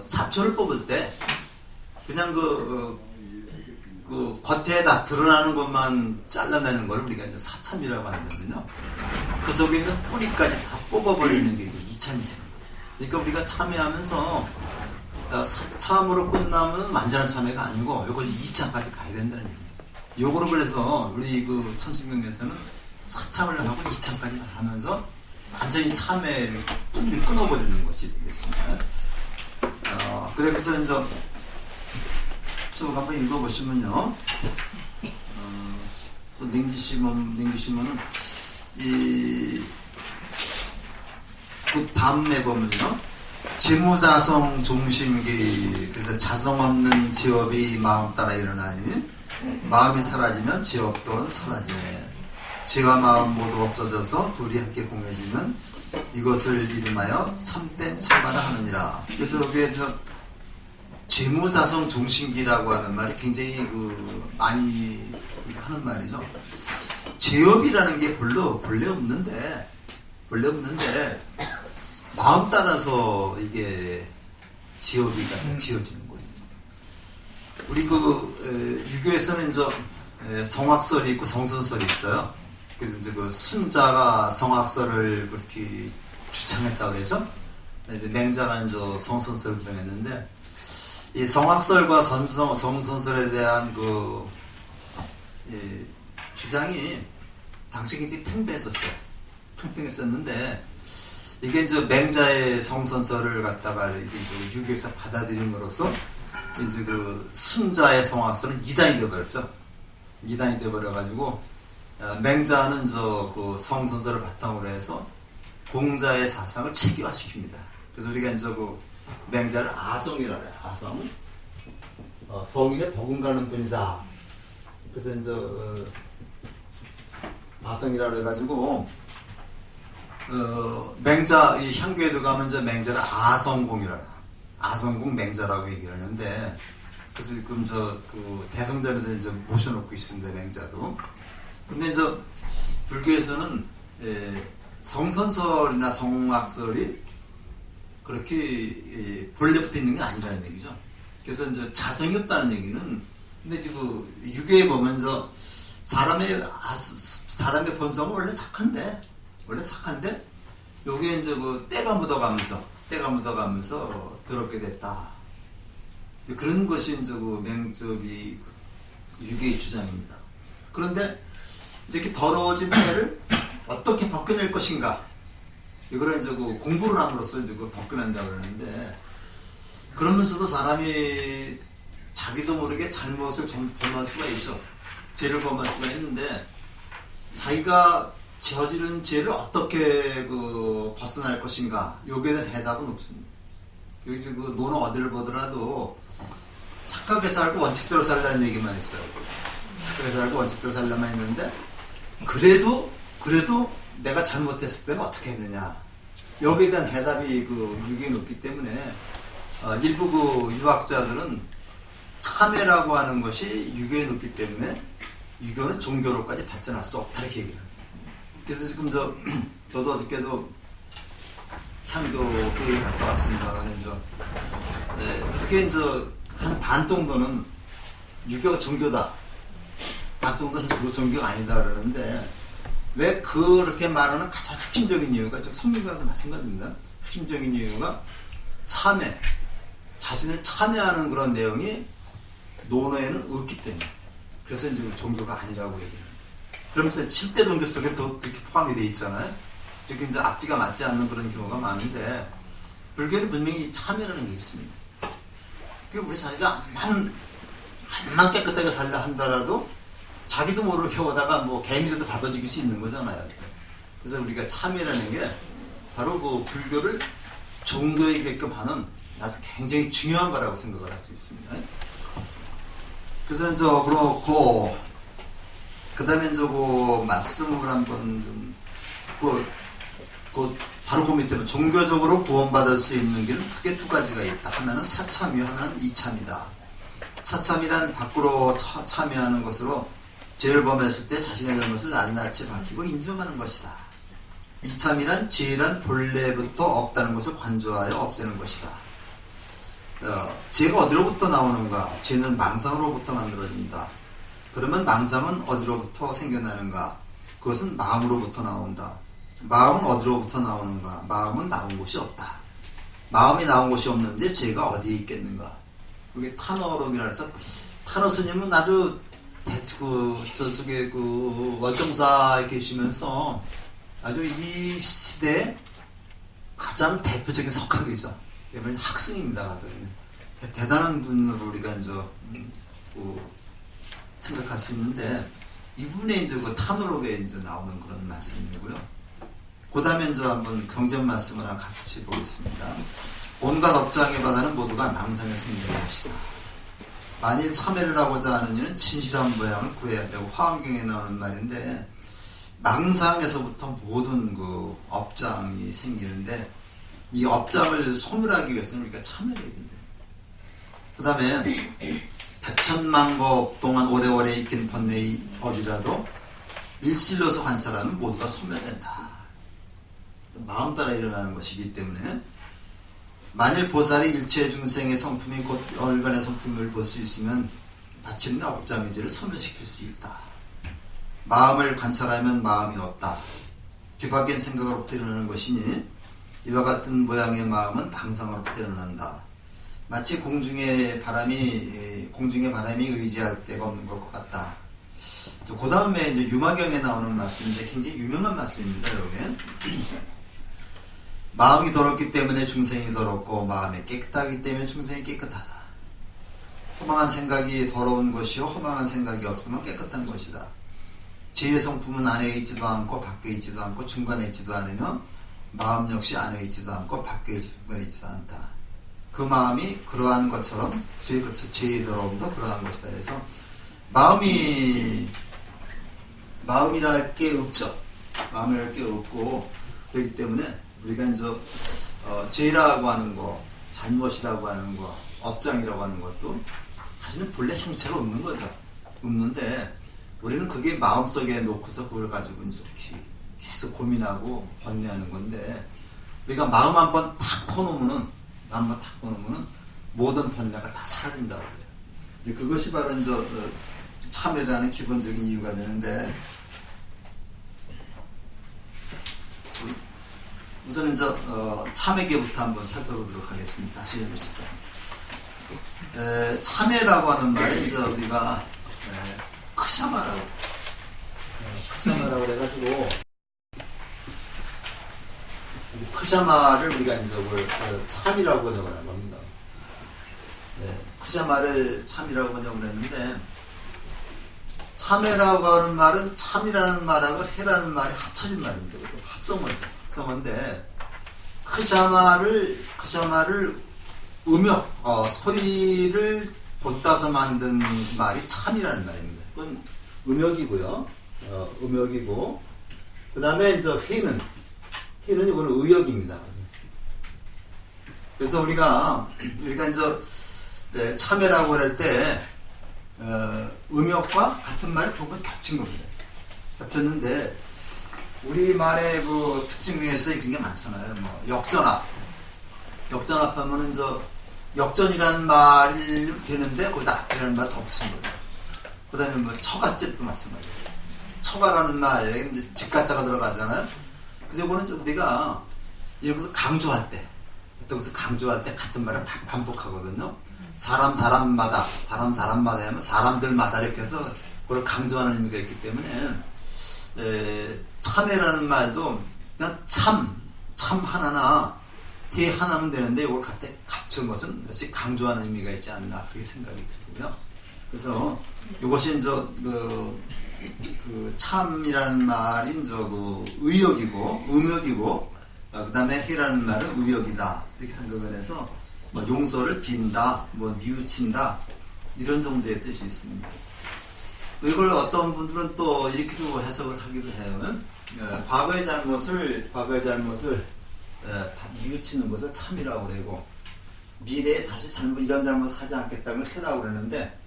Speaker 1: 잡초를 뽑을 때 그냥 그 겉에다 드러나는 것만 잘라내는 걸 우리가 이제 사참이라고 하거든요. 그 속에 있는 뿌리까지 다 뽑아버리는 게 이제 이참이 되는 거죠. 그러니까 우리가 참여하면서 사참으로 끝나면 완전한 참여가 아니고 요거 2참까지 가야 된다는 얘기예요. 요거로 그래서 우리 그 천신경에서는 사참을 하고 2참까지 하면서 완전히 참여를 뿌리를 끊어버리는 것이 되겠습니다. 그래서 이제 쭉 한번 읽어보시면요. 또 넘기시면은 그 다음에 보면요. 재무자성 종심기, 그래서 자성 없는 지업이 마음 따라 일어나니 마음이 사라지면 지업 또한 사라지네. 지와 마음 모두 없어져서 둘이 함께 공해지면 이것을 이름하여 참된 참마다 하느니라. 그래서 여기에서 재무자성 종신기라고 하는 말이 굉장히 많이 하는 말이죠. 제업이라는 게 본래 없는데 마음 따라서 이게 지업이 지어지는 거예요. 우리 유교에서는 이제 성악설이 있고 성선설이 있어요. 그래서 이제 그 순자가 성악설을 그렇게 주창했다고 그러죠. 맹자가 이제 성선설을 주장했는데, 이 성악설과 성선설에 대한 주장이 당시 굉장히 팽팽했었는데, 이게 이제 맹자의 성선설을 갖다가 이제 유교에서 받아들임으로써 이제 그 순자의 성악설은 이단이 되어버렸죠. 이단이 되어버려가지고 맹자는 그 성선설을 바탕으로 해서 공자의 사상을 체계화시킵니다. 그래서 우리가 이제 그 맹자를 아성이라 해요. 아성. 성인의 버금가는 분이다. 그래서 이제 아성이라 해가지고 맹자 이 향교에도 가면 이제 맹자를 아성공 맹자라고 얘기를 하는데, 그래서 지금 그 대성전에도 이제 모셔놓고 있습니다. 맹자도. 근데 이제 불교에서는 성선설이나 성악설이 그렇게 본래부터 있는 게 아니라는 얘기죠. 그래서 이제 자성이 없다는 얘기는, 근데 이제 유교에 보면 사람의 본성은 원래 착한데 요게 이제 때가 묻어가면서 더럽게 됐다. 그런 것이 이제 유교의 주장입니다. 그런데 이렇게 더러워진 때를 어떻게 벗겨낼 것인가? 이거를 이제 공부를 함으로써 이제 벗겨낸다고 그러는데, 그러면서도 사람이 자기도 모르게 잘못을 범할 수가 있죠. 죄를 범할 수가 있는데, 자기가 저지른 죄를 어떻게 벗어날 것인가? 여기에 대한 해답은 없습니다. 여기 노는 어디를 보더라도 착하게 살고 원칙대로 살라는 얘기만 있어요. 착하게 살고 원칙대로 살라만 했는데, 그래도 내가 잘못했을 때는 어떻게 했느냐? 여기에 대한 해답이 유교에 없기 때문에 일부 유학자들은 참회라고 하는 것이 유교에 없기 때문에 유교는 종교로까지 발전할 수 없다 이렇게 얘기를 합니다. 그래서 지금 저도 어저께도 향교에 갔다 왔습니다. 그게 이제 한 반 정도는 유교가 종교다, 반 정도는 종교가 아니다 그러는데, 왜 그렇게 말하는 가장 핵심적인 이유가, 성민과도 마찬가지입니다. 핵심적인 이유가 참회, 자신을 참회하는 그런 내용이 논어에는 없기 때문에, 그래서 이제 종교가 아니라고 얘기해요. 그러면서 7대 종교 속에 또 그렇게 포함이 돼 있잖아요. 이렇게 이제 앞뒤가 맞지 않는 그런 경우가 많은데, 불교는 분명히 참회라는 게 있습니다. 우리 사회가 암만 깨끗하게 살려 한다라도 자기도 모르게 해오다가 개미라도 밟아 죽일 수 있는 거잖아요. 그래서 우리가 참회라는 게 바로 불교를 종교이게끔 하는 아주 굉장히 중요한 거라고 생각을 할 수 있습니다. 그래서 이제 그렇고, 그 다음에 이제 말씀을 한번 좀, 바로 그 밑에 종교적으로 구원받을 수 있는 길은 크게 두 가지가 있다. 하나는 사참이요, 하나는 이참이다. 사참이란 밖으로 참여하는 것으로 죄를 범했을 때 자신의 잘못을 낱낱이 밝히고 인정하는 것이다. 이참이란 죄란 본래부터 없다는 것을 관조하여 없애는 것이다. 죄가 어디로부터 나오는가? 죄는 망상으로부터 만들어진다. 그러면 망상은 어디로부터 생겨나는가? 그것은 마음으로부터 나온다. 마음은 어디로부터 나오는가? 마음은 나온 곳이 없다. 마음이 나온 곳이 없는데 죄가 어디에 있겠는가? 그게 타너론이라 해서, 타너 스님은 아주 저쪽에 원정사에 계시면서 아주 이 시대에 가장 대표적인 석학이죠. 그러면 학승입니다. 가서 대단한 분으로 우리가 이제 생각할 수 있는데, 이분의 이제 그 타노록에 이제 나오는 그런 말씀이고요. 그 다음에 이제 한번 경전 말씀을 같이 보겠습니다. 온갖 업장의 바다는 모두가 망상에 생기는 것이다. 만일 참회를 하고자 하는 이는 진실한 모양을 구해야 되고, 화엄경에 나오는 말인데, 망상에서부터 모든 그 업장이 생기는데, 이 업장을 소멸하기 위해서는 우리가 참회를 해야 된다. 그 다음에 백천만고 동안 오래오래 익힌 번뇌의 업이라도 일실로서 관찰하면 모두가 소멸된다. 마음 따라 일어나는 것이기 때문에, 만일 보살이 일체 중생의 성품이 곧 얼간의 성품을 볼 수 있으면 마침내 업장의 죄를 소멸시킬 수 있다. 마음을 관찰하면 마음이 없다. 뒤바뀐 생각으로부터 일어나는 것이니 이와 같은 모양의 마음은 망상으로부터 일어난다. 마치 공중의 바람이 의지할 데가 없는 것 같다. 그 다음에 이제 유마경에 나오는 말씀인데 굉장히 유명한 말씀입니다. 여기 마음이 더럽기 때문에 중생이 더럽고, 마음이 깨끗하기 때문에 중생이 깨끗하다. 허망한 생각이 더러운 것이요, 허망한 생각이 없으면 깨끗한 것이다. 죄의 성품은 안에 있지도 않고 밖에 있지도 않고 중간에 있지도 않으며, 마음 역시 안에 있지도 않고 밖에 있지도 중간에 있지도 않다. 그 마음이 그러한 것처럼 죄의 더러움도 그러한 것이다. 그래서 마음이랄 게 없죠. 마음이랄 게 없고, 그렇기 때문에 우리가 이제 죄라고 하는 거, 잘못이라고 하는 거, 업장이라고 하는 것도 사실은 본래 형체가 없는 거죠. 없는데 우리는 그게 마음속에 놓고서 그걸 가지고 이제 이렇게 계속 고민하고 번뇌하는 건데, 우리가 마음 한번 탁 터놓으면은 모든 번뇌가 다 사라진다고 그래요. 이제 그것이 바로 이제 참회라는 기본적인 이유가 되는데, 우선 이제 참회계부터 한번 살펴보도록 하겠습니다. 다시 해주시죠. 참회라고 하는 말에 이제 우리가 크자마라고 그래가지고, 크자마를 우리가 이제 참이라고 번역을 한 겁니다. 크자마를 참이라고 번역을 했는데, 참회라고 하는 말은 참이라는 말하고 해라는 말이 합쳐진 말입니다. 그것도 합성어인데, 크자마를 음역, 소리를 돋다서 만든 말이 참이라는 말입니다. 그건 음역이고요. 음역이고, 그 다음에 이제 해는 이거는 의역입니다. 그래서 우리가 이제 참회라고 할 때 음역과 같은 말이 두 번 겹친 겁니다. 겹쳤는데, 우리말의 그 특징 중에서 그런 게 많잖아요. 뭐 역전합하면은 역전이라는 말이 되는데 거기다 앞이라는 말을 더 붙인 거예요. 그 다음에 뭐 처가집도 마찬가지예요. 처가라는 말에 이제 직가자가 들어가잖아요. 그래서 이거는 우리가 여기서 강조할 때 같은 말을 반복하거든요. 사람마다 하면 사람들마다 이렇게 해서 그걸 강조하는 의미가 있기 때문에, 참회라는 말도 그냥 참 하나나 해 하나면 되는데, 이걸 갖다 합친 것은 역시 강조하는 의미가 있지 않나, 그렇게 생각이 들고요. 그래서 이것이 이제 그 참이라는 말이 이제 의역이고 음역이고, 그 다음에 해라는 말은 의역이다, 이렇게 생각을 해서 뭐 용서를 빈다, 뭐 뉘우친다, 이런 정도의 뜻이 있습니다. 이걸 어떤 분들은 또 이렇게도 해석을 하기도 해요. 과거의 잘못을 뉘우치는 것을 참이라고 그러고, 미래에 다시 이런 잘못 하지 않겠다고 해라고 그러는데,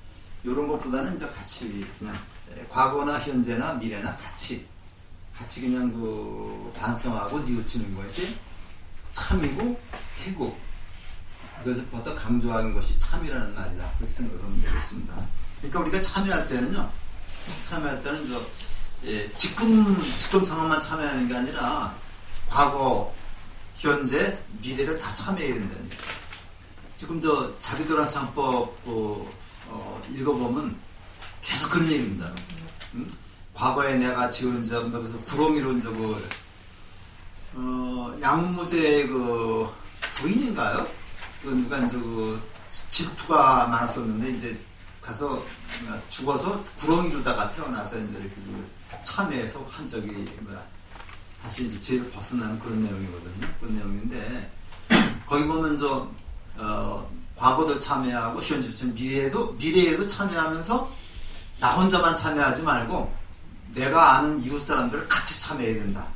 Speaker 1: 이런 것보다는 이제 같이 그냥 과거나 현재나 미래나 같이 그냥 반성하고 뉘우치는 것이 참이고 해고, 그것을 보다 강조하는 것이 참이라는 말이다, 그렇게 생각하면 되겠습니다. 그러니까 우리가 참여할 때는 지금 상황만 참여하는 게 아니라 과거, 현재, 미래를 다 참여해야 된다는 거예요. 지금 자기도란 창법 읽어보면 계속 그런 얘기입니다. 과거에 내가 지은 점, 그래서 구렁이로 양무제의 부인인가요? 누가 질투가 많았었는데 이제 가서 죽어서 구렁이로다가 태어나서 이제 이렇게 참여해서 한 적이 다시 이제 죄를 벗어나는 그런 내용이거든요. 그런 내용인데 거기 보면 과거도 참여하고 현재 미래에도 참여하면서 나 혼자만 참여하지 말고 내가 아는 이웃 사람들을 같이 참여해야 된다.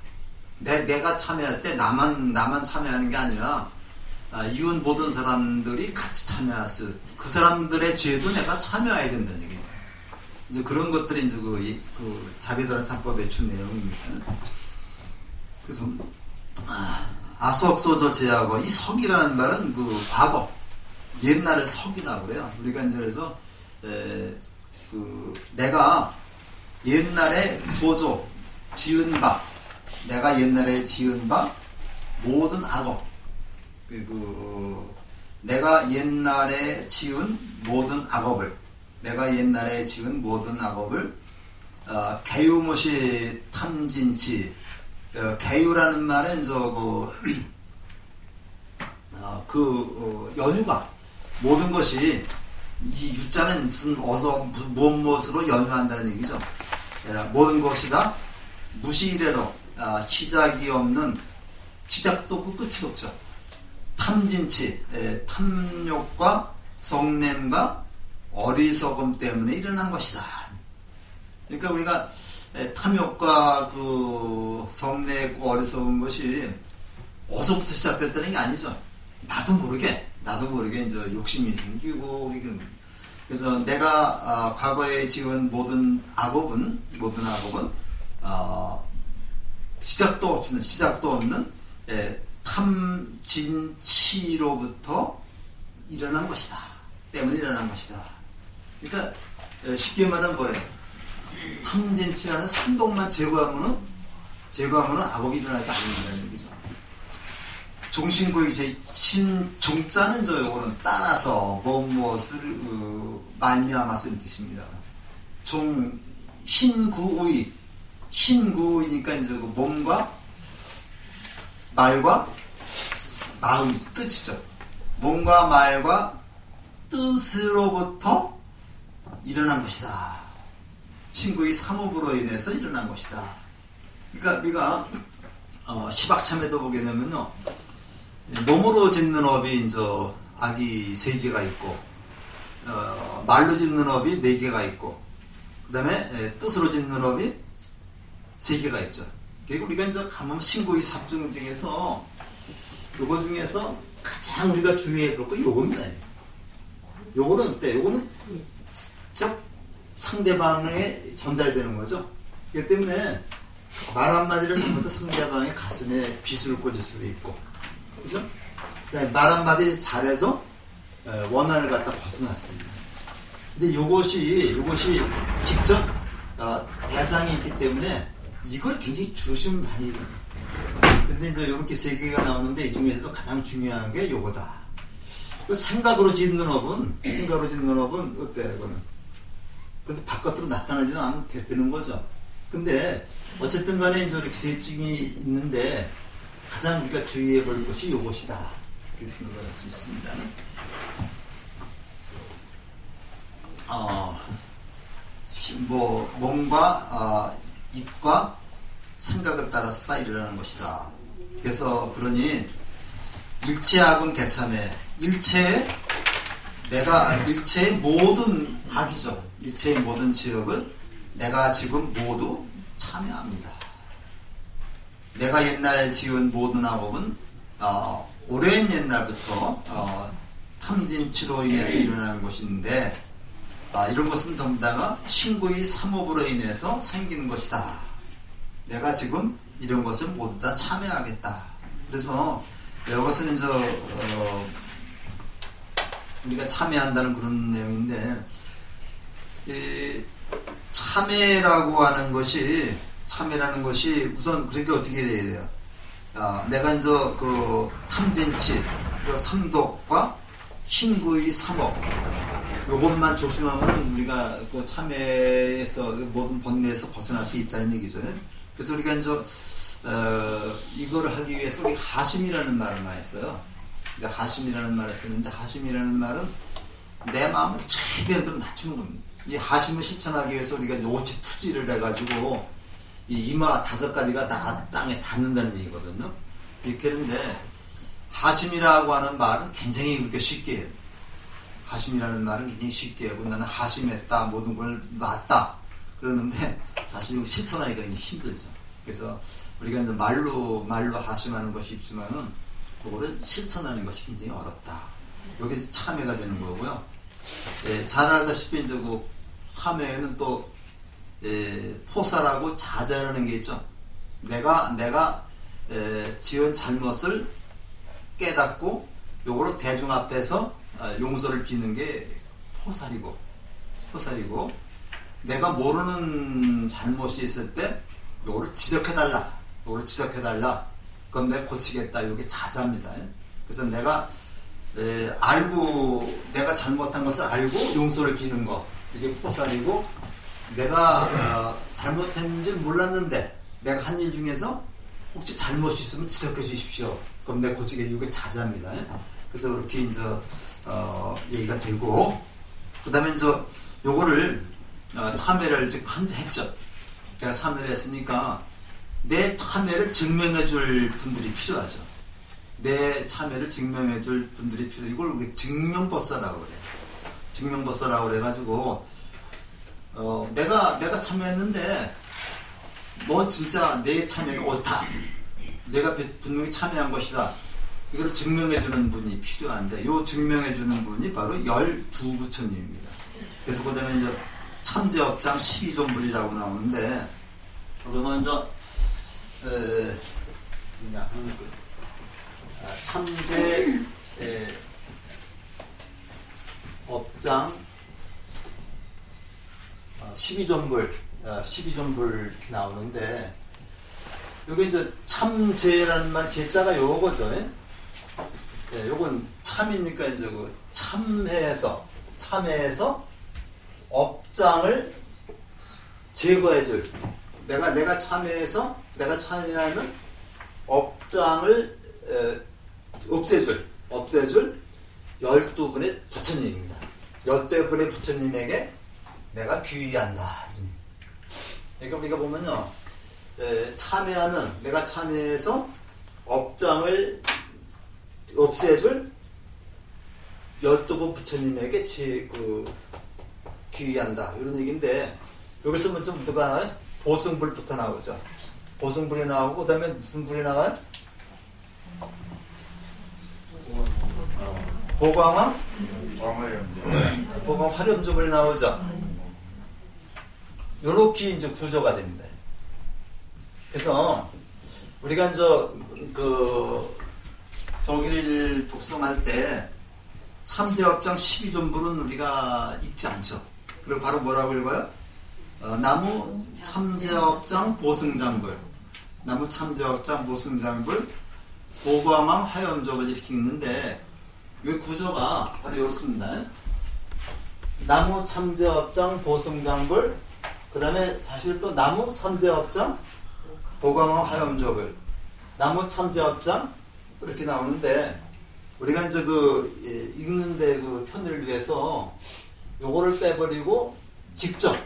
Speaker 1: 내가 참여할 때 나만 참여하는 게 아니라 이웃 모든 사람들이 같이 참여할 그 사람들의 죄도 내가 참여해야 된다는 얘기예요. 이제 그런 것들이 이제 그 자비도란 창법의 주 내용입니다. 그래서 아석소저 제하고 이 석이라는 말은 과거 옛날의 석이라고 그래요. 우리가 이제 그래서 내가 옛날에 지은 바 모든 악업, 그리고 내가 옛날에 지은 모든 악업을 개유못이 탐진치, 개유라는 말은 연유가 모든 것이 이 유자는 무엇으로 연유한다는 얘기죠. 모든 것이 다 무시이래로 시작이 없는, 시작도 없고 끝이 없죠. 탐진치, 탐욕과 성냄과 어리석음 때문에 일어난 것이다. 그러니까 우리가 탐욕과 성내고 어리석은 것이 어디서부터 시작됐다는 게 아니죠. 나도 모르게 이제 욕심이 생기고, 그래서 내가 과거에 지은 모든 악업은 시작도 없는 탐진치로부터 일어난 것이다. 때문에 일어난 것이다. 그러니까 쉽게 말하면 뭐래? 탐진치라는 산독만 제거하면은 악업이 일어나지 않는다는 얘기죠. 종신구이 종자는 요거는 따라서 무엇을 말미암아서 이 뜻입니다. 신구이니까 이제 몸과 말과 마음 뜻이죠. 몸과 말과 뜻으로부터 일어난 것이다. 신구이 삼업으로 인해서 일어난 것이다. 그러니까 우리가 시박참에도 보게 되면요, 몸으로 짓는 업이 이제 악이 3개가 있고, 말로 짓는 업이 4개가 있고, 그 다음에 뜻으로 짓는 업이 3개가 있죠. 그리고 우리가 이제 가면 신구이 삽중 중에서 요거 중에서 가장 우리가 주의해야 될 거 요겁니다. 요거는 어때? 요거는 즉 상대방에 전달되는 거죠. 그렇기 때문에 말 한마디를 잘못해 상대방의 가슴에 빗을 꽂을 수도 있고, 그죠? 말 한마디 잘해서 원한을 갖다 벗어났습니다. 근데 요것이 직접 대상이 있기 때문에 이걸 굉장히 조심해야 돼요. 근데 이제 이렇게 3개가 나오는데 이 중에서도 가장 중요한 게 요거다. 생각으로 짓는 업은 어때, 이거는? 그래도 바깥으로 나타나지는 않게 되는 거죠. 근데 어쨌든 간에 이제 이렇게 세증이 있는데 가장 우리가 주의해 볼 것이 요것이다. 그렇게 생각을 할 수 있습니다. 몸과 입과 생각을 따라서 다 일어나는 것이다. 그래서 그러니 일체악은 개참해. 일체의 모든 악이죠. 일체의 모든 지역을 내가 지금 모두 참여합니다. 내가 옛날 지은 모든 악업은 오랜 옛날부터 탐진치로 인해서 일어나는 것인데 이런 것은 전부 다가 신구의 삼업으로 인해서 생기는 것이다. 내가 지금 이런 것을 모두 다 참여하겠다. 그래서 이것은 이제 우리가 참여한다는 그런 내용인데, 참여라고 하는 것이 우선 그렇게 어떻게 돼야 돼요? 내가 이제 그 탐진치, 그 삼독과 신구의 삼업, 요것만 조심하면 우리가 그 참회에서 모든 번뇌에서 벗어날 수 있다는 얘기죠. 그래서 우리가 이제 이거를 하기 위해서 우리 하심이라는 말을 많이 써요. 하심이라는 말을 쓰는데, 하심이라는 말은 내 마음을 최대한 낮추는 겁니다. 이 하심을 실천하기 위해서 우리가 이제 오직 투지를 해가지고 이 이마 5가지가 다 땅에 닿는다는 얘기거든요. 이렇게 하는데, 하심이라고 하는 말은 굉장히 그렇게 쉽게 해요. 하심이라는 말은 굉장히 쉽게 하고, 나는 하심했다, 모든 걸 놨다 그러는데 사실 실천하기가 힘들죠. 그래서 우리가 이제 말로 하심하는 것이 있지만은 그거를 실천하는 것이 굉장히 어렵다. 여기 참회가 되는 거고요. 잘 알다시피 이제 그 참회에는 또 포사라고 자제라는 게 있죠. 내가 지은 잘못을 깨닫고 요거를 대중 앞에서 용서를 비는 게 포살이고, 내가 모르는 잘못이 있을 때 요거를 지적해달라. 그럼 내가 고치겠다. 요게 자자입니다. 그래서 내가 내가 잘못한 것을 알고 용서를 비는 거, 이게 포살이고, 내가 잘못했는지 몰랐는데 내가 한 일 중에서 혹시 잘못이 있으면 지적해 주십시오. 그럼 내가 고치게, 요게 자자입니다. 그래서 그렇게 이제 얘기가 되고, 그 다음에 이제 요거를 참회를 지금 했죠. 내가 참회를 했으니까 내 참회를 증명해 줄 분들이 필요하죠. 내 참회를 증명해 줄 분들이 필요해요. 이걸 우리 증명법사라고 그래요. 증명법사라고 그래가지고 내가 참여했는데 넌 진짜 내 참여가 옳다. 내가 분명히 참여한 것이다. 이걸 증명해주는 분이 필요한데, 요 증명해주는 분이 바로 12부처님입니다. 그래서 그 다음에 이제 참제업장 12존불이라고 나오는데, 그러면 이제 참제 업장 12존불 이렇게 나오는데, 여기 이제 참제라는 말, 제자가 요거죠. 요건 참이니까 이제 그 참회에서 업장을 제거해줄, 내가 참회해서 내가 참여하는 업장을 없애줄 12분의 부처님입니다. 12분의 부처님에게 내가 귀의한다. 그러니까 우리가 보면요, 내가 참여해서 업장을 없애줄 12분 부처님에게 귀의한다. 이런 얘기인데, 여기서 먼저 누가 나와요? 보승불부터 나오죠. 보승불이 나오고, 그 다음에 무슨 불이 나와요? 보광왕? 보광 화렴조불이 나오죠. 요렇게 이제 구조가 됩니다. 그래서 우리가 이제 조기를 독송할 때 참제업장 12존불은 우리가 읽지 않죠. 그리고 바로 뭐라고 읽어요? 나무 참제업장 보승장불, 보광왕 화염조불 이렇게 읽는데, 이 구조가 바로 이렇습니다. 나무 참제업장 보승장불, 그 다음에 사실 또 나무 참제업장 보광왕 화염조불, 나무 참제업장 이렇게 나오는데, 우리가 이제 읽는데 편을 위해서 요거를 빼버리고 직접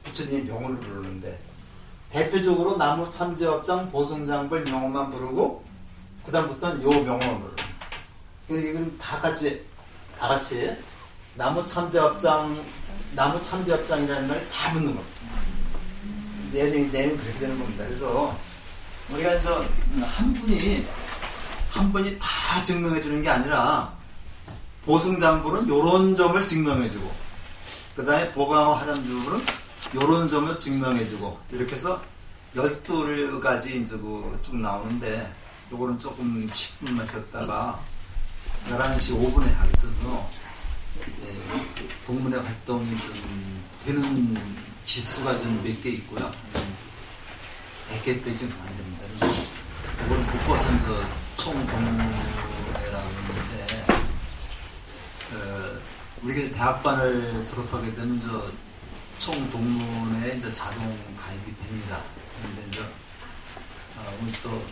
Speaker 1: 부처님 명호를 부르는데, 대표적으로 나무 참제업장 보승장불 명호만 부르고, 그 다음부터는 요 명호만 부르고, 이건 다 같이 나무 참제업장이라는 말이 다 붙는 겁니다. 내용이 그렇게 되는 겁니다. 그래서 우리가 이제 한 분이 한 분이 다 증명해 주는 게 아니라 보승장부는 요런 점을 증명해 주고 그 다음에 보강호 하람주부는 요런 점을 증명해 주고 이렇게 해서 12가지 이제 쭉 나오는데 요거는 조금 10분만 쉬었다가 11시 5분에 하겠어서 동문회 활동이 좀 되는 기수가 좀 몇 개 있고요. 100개 빼지 안 됩니다. 이걸 묶어서 이제 총 동문회라고 하는데 우리가 대학반을 졸업하게 되면 총 동문회에 이제 자동 가입이 됩니다. 그런데 이제 오늘 또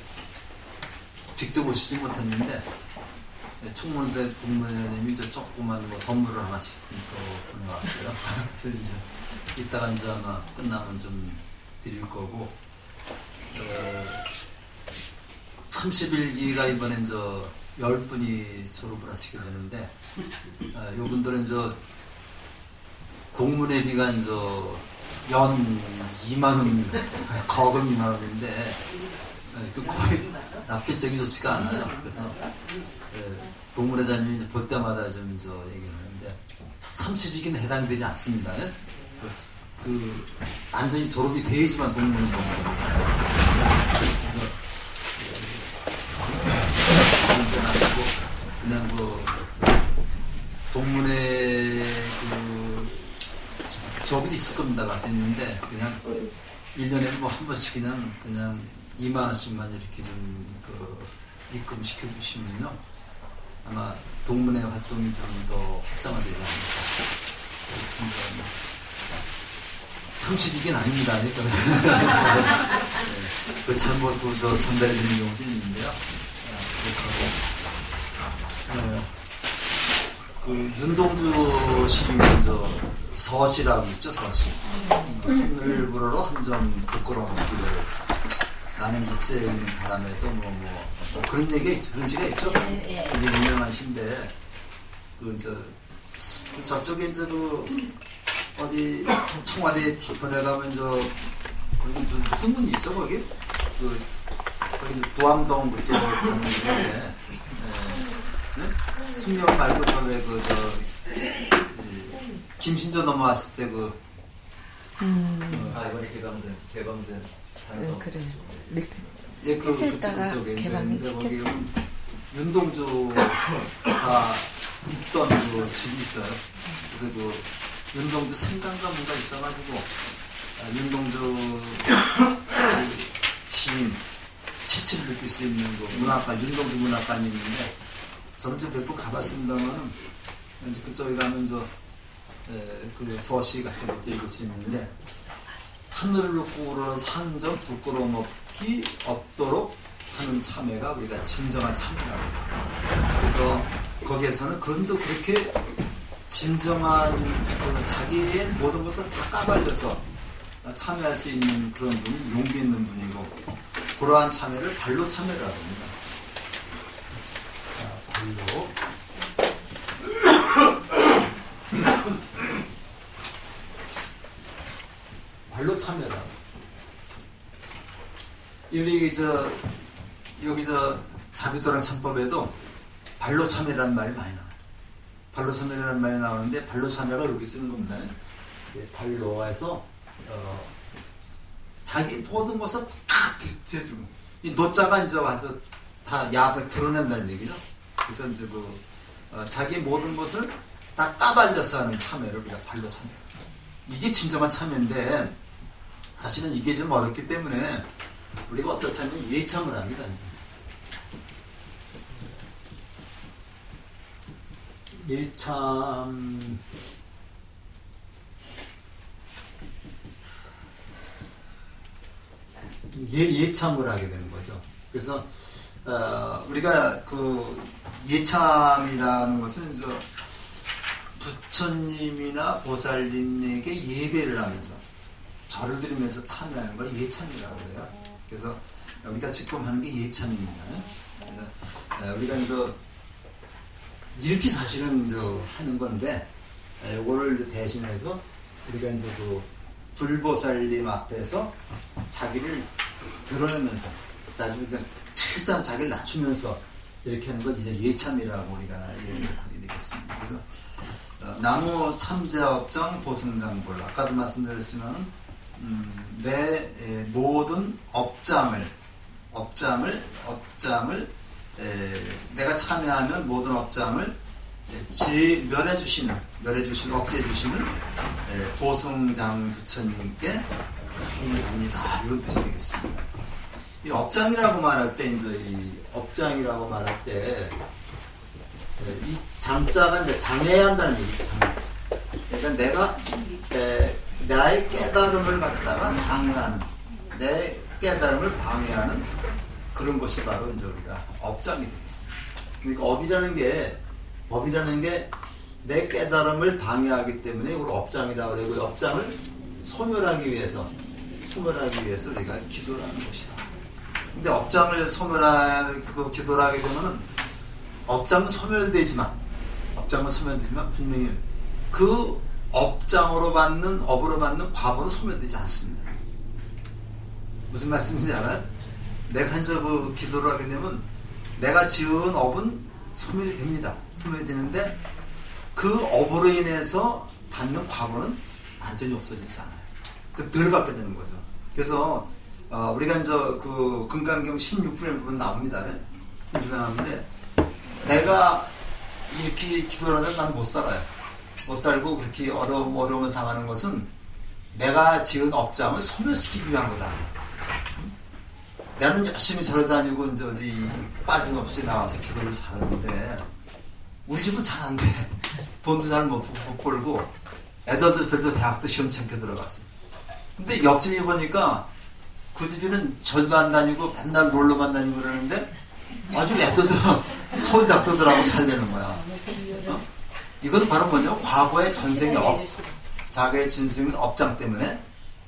Speaker 1: 직접 오시지 못했는데 총무대 동문회장님이 이제 조그만 선물을 하나씩 또 보내왔어요. 그래서 이제 이따가 이제 아마 끝나면 좀 드릴 거고 31기가 이번에 이제 10분이 졸업을 하시게 되는데 요분들은 이제 동문회비가 이제 연 2만원 거금 2만원인데 그 거의 납기적이 좋지가 않아요. 그래서 동문회장님이 볼 때마다 좀 이제 얘기를 하는데 30기는 해당되지 않습니다. 그 완전히 졸업이 돼야지만 동문은 그래서 운전하시고 그냥 동문회 저분이 있을 겁니다. 가서 있는데 그냥 1년에 한 번씩 그냥 2만원씩만 이렇게 좀 입금시켜 주시면요 아마 동문회 활동이 좀 더 활성화되지 않을까 그렇습니다. 30이긴 아닙니다. 그 잘못 전달해 드리는 경우도 있는데요. 그 윤동주 시인 서시라고 있죠. 서시. 하늘 불어로 한 점 부끄러운 길을 나는 잎새는 바람에도 뭐 그런 얘기가 있죠. 그런 시가 있죠. 굉장히 유명한 시인데 저쪽에 어디 청와대 뒤편에 가면 거기 무슨 문이 있죠 거기? 거기 부암동 그쪽 가는 길인데 승려 말고 김신조 넘어왔을 때
Speaker 2: 이번에 개방된 산성
Speaker 3: 그래.
Speaker 1: 그쪽에 있는데 거기 윤동주가 있던 집이 있어요. 그래서 윤동주 생강가 뭔가 있어가지고 윤동주 시인 채취를 느낄 수 있는 문학관 윤동주 문학관이 있는데 저는 좀 몇 번 가봤습니다만 이제 그쪽에 가면서 그 서시 같은 것도 읽을 수 있는데 하늘을 놓고 우러러서 한 점 부끄러워 먹기 없도록 하는 참회가 우리가 진정한 참회라고. 그래서 거기에서는 그분도 그렇게 진정한 자기의 모든 것을 다 까발려서 참여할 수 있는 그런 분이 용기 있는 분이고 그러한 참여를 발로 참여라고 합니다. 발로 발로 참여라. 여기 자비도랑 참법에도 발로 참여라는 말이 많이 나와요. 발로 참여라는 말이 나오는데 발로 참여가 여기 쓰는 겁니다. 발로 해서 자기 모든 것을 탁 해주고 이 노자가 이제 와서 다 야부에 드러낸다는 얘기죠. 그래서 이제 자기 모든 것을 다 까발려서 하는 참여를 우리가 발로 참여. 이게 진정한 참여인데 사실은 이게 좀 어렵기 때문에 우리가 어떻게 하면 예참을 합니다. 예참 예참을 하게 되는 거죠. 그래서 우리가 예참이라는 것은 부처님이나 보살님에게 예배를 하면서 절을 드리면서 참여하는 걸 예참이라고 해요. 그래서 우리가 지금 하는 게 예참입니다. 그래서 우리가 이렇게 사실은 하는 건데 이거를 대신해서 우리가 불보살님 앞에서 자기를 드러내면서 최소한 자기를 낮추면서 이렇게 하는 걸 이제 예참이라고 우리가 얘기하게 되겠습니다. 그래서 나무 참재업장 보승장볼 아까도 말씀드렸지만 내 모든 업장을 내가 참여하면 모든 업장을 없애주시는 보승장 부처님께 합니다. 이런 뜻이 되겠습니다. 이 업장이라고 말할 때 이 장자가 이제 장해야 한다는 얘기죠. 그러니까 내가 나의 깨달음을 갖다가 장해하는, 내 깨달음을 방해하는 그런 것이 바로 이제 우리가 업장이 되겠습니다. 그러니까 업이라는 게 내 깨달음을 방해하기 때문에 이걸 업장이라고 그러고, 업장을 소멸하기 위해서 우리가 기도를 하는 것이다. 근데 업장을 기도를 하게 되면은 업장은 소멸되지만 분명히 그 업으로 받는 과보는 소멸되지 않습니다. 무슨 말씀인지 알아요? 내가 이제 기도를 하게 되면 내가 지은 업은 소멸이 됩니다. 소멸이 되는데 그 업으로 인해서 받는 과보는 완전히 없어지지 않아요. 늘 받게 되는 거죠. 그래서 우리가 이제 그 금강경 16분에 보면 나옵니다. 나오는데 내가 이렇게 기도를 하면 난 못 살아요. 못 살고 그렇게 어려움을 당하는 것은 내가 지은 업장을 소멸시키기 위한 거다. 나는 열심히 절에 다니고 이제 빠짐없이 나와서 기도를 잘하는데 우리 집은 잘 안 돼. 돈도 잘 못 벌고 애들도 대학도 시원찮게 들어갔어. 근데 옆집에 보니까 그 집에는 절도 안 다니고 맨날 놀러만 다니고 그러는데 아주 애들도 서울대학교들하고 살려는 거야. 이건 바로 뭐냐? 과거의 전생의 자기의 진생의 업장 때문에